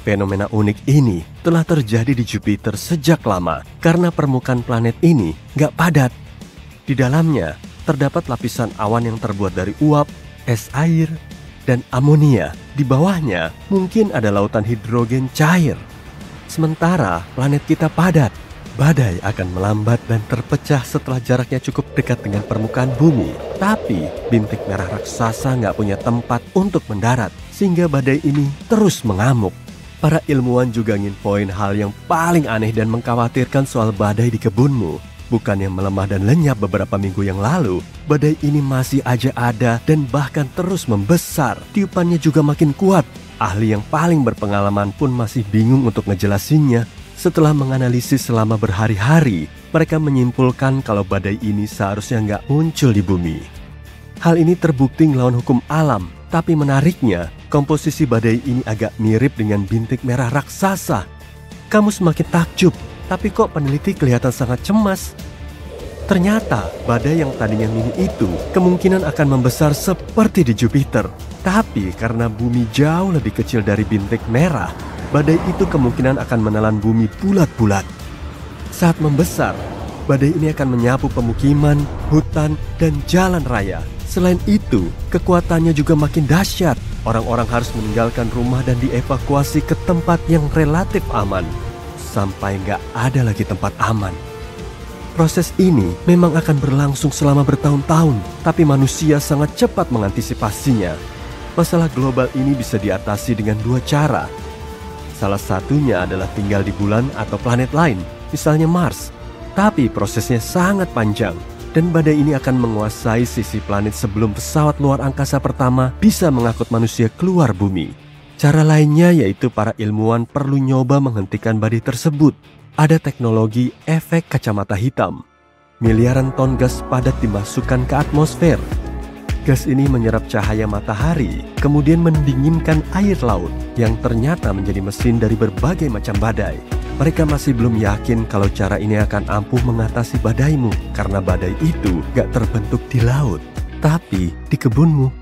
Fenomena unik ini telah terjadi di Jupiter sejak lama karena permukaan planet ini gak padat. Di dalamnya terdapat lapisan awan yang terbuat dari uap, es air, dan amonia. Di bawahnya mungkin ada lautan hidrogen cair. Sementara planet kita padat, badai akan melambat dan terpecah setelah jaraknya cukup dekat dengan permukaan bumi. Tapi bintik merah raksasa nggak punya tempat untuk mendarat, sehingga badai ini terus mengamuk. Para ilmuwan juga nginfoin hal yang paling aneh dan mengkhawatirkan soal badai di kebunmu. Bukan yang melemah dan lenyap beberapa minggu yang lalu, badai ini masih aja ada dan bahkan terus membesar. Tiupannya juga makin kuat. Ahli yang paling berpengalaman pun masih bingung untuk ngejelasinnya. Setelah menganalisis selama berhari-hari, mereka menyimpulkan kalau badai ini seharusnya nggak muncul di bumi. Hal ini terbukti ngelawan hukum alam, tapi menariknya, komposisi badai ini agak mirip dengan bintik merah raksasa. Kamu semakin takjub, tapi kok peneliti kelihatan sangat cemas? Ternyata, badai yang tadinya mini itu kemungkinan akan membesar seperti di Jupiter. Tapi karena bumi jauh lebih kecil dari bintik merah, badai itu kemungkinan akan menelan bumi bulat-bulat. Saat membesar, badai ini akan menyapu pemukiman, hutan, dan jalan raya. Selain itu, kekuatannya juga makin dahsyat. Orang-orang harus meninggalkan rumah dan dievakuasi ke tempat yang relatif aman. Sampai nggak ada lagi tempat aman. Proses ini memang akan berlangsung selama bertahun-tahun, tapi manusia sangat cepat mengantisipasinya. Masalah global ini bisa diatasi dengan dua cara. Salah satunya adalah tinggal di bulan atau planet lain, misalnya Mars. Tapi prosesnya sangat panjang, dan badai ini akan menguasai sisi planet sebelum pesawat luar angkasa pertama bisa mengangkut manusia keluar bumi. Cara lainnya yaitu para ilmuwan perlu nyoba menghentikan badai tersebut. Ada teknologi efek kacamata hitam. Miliaran ton gas padat dimasukkan ke atmosfer. Gas ini menyerap cahaya matahari, kemudian mendinginkan air laut yang ternyata menjadi mesin dari berbagai macam badai. Mereka masih belum yakin kalau cara ini akan ampuh mengatasi badaimu, karena badai itu gak terbentuk di laut, tapi di kebunmu.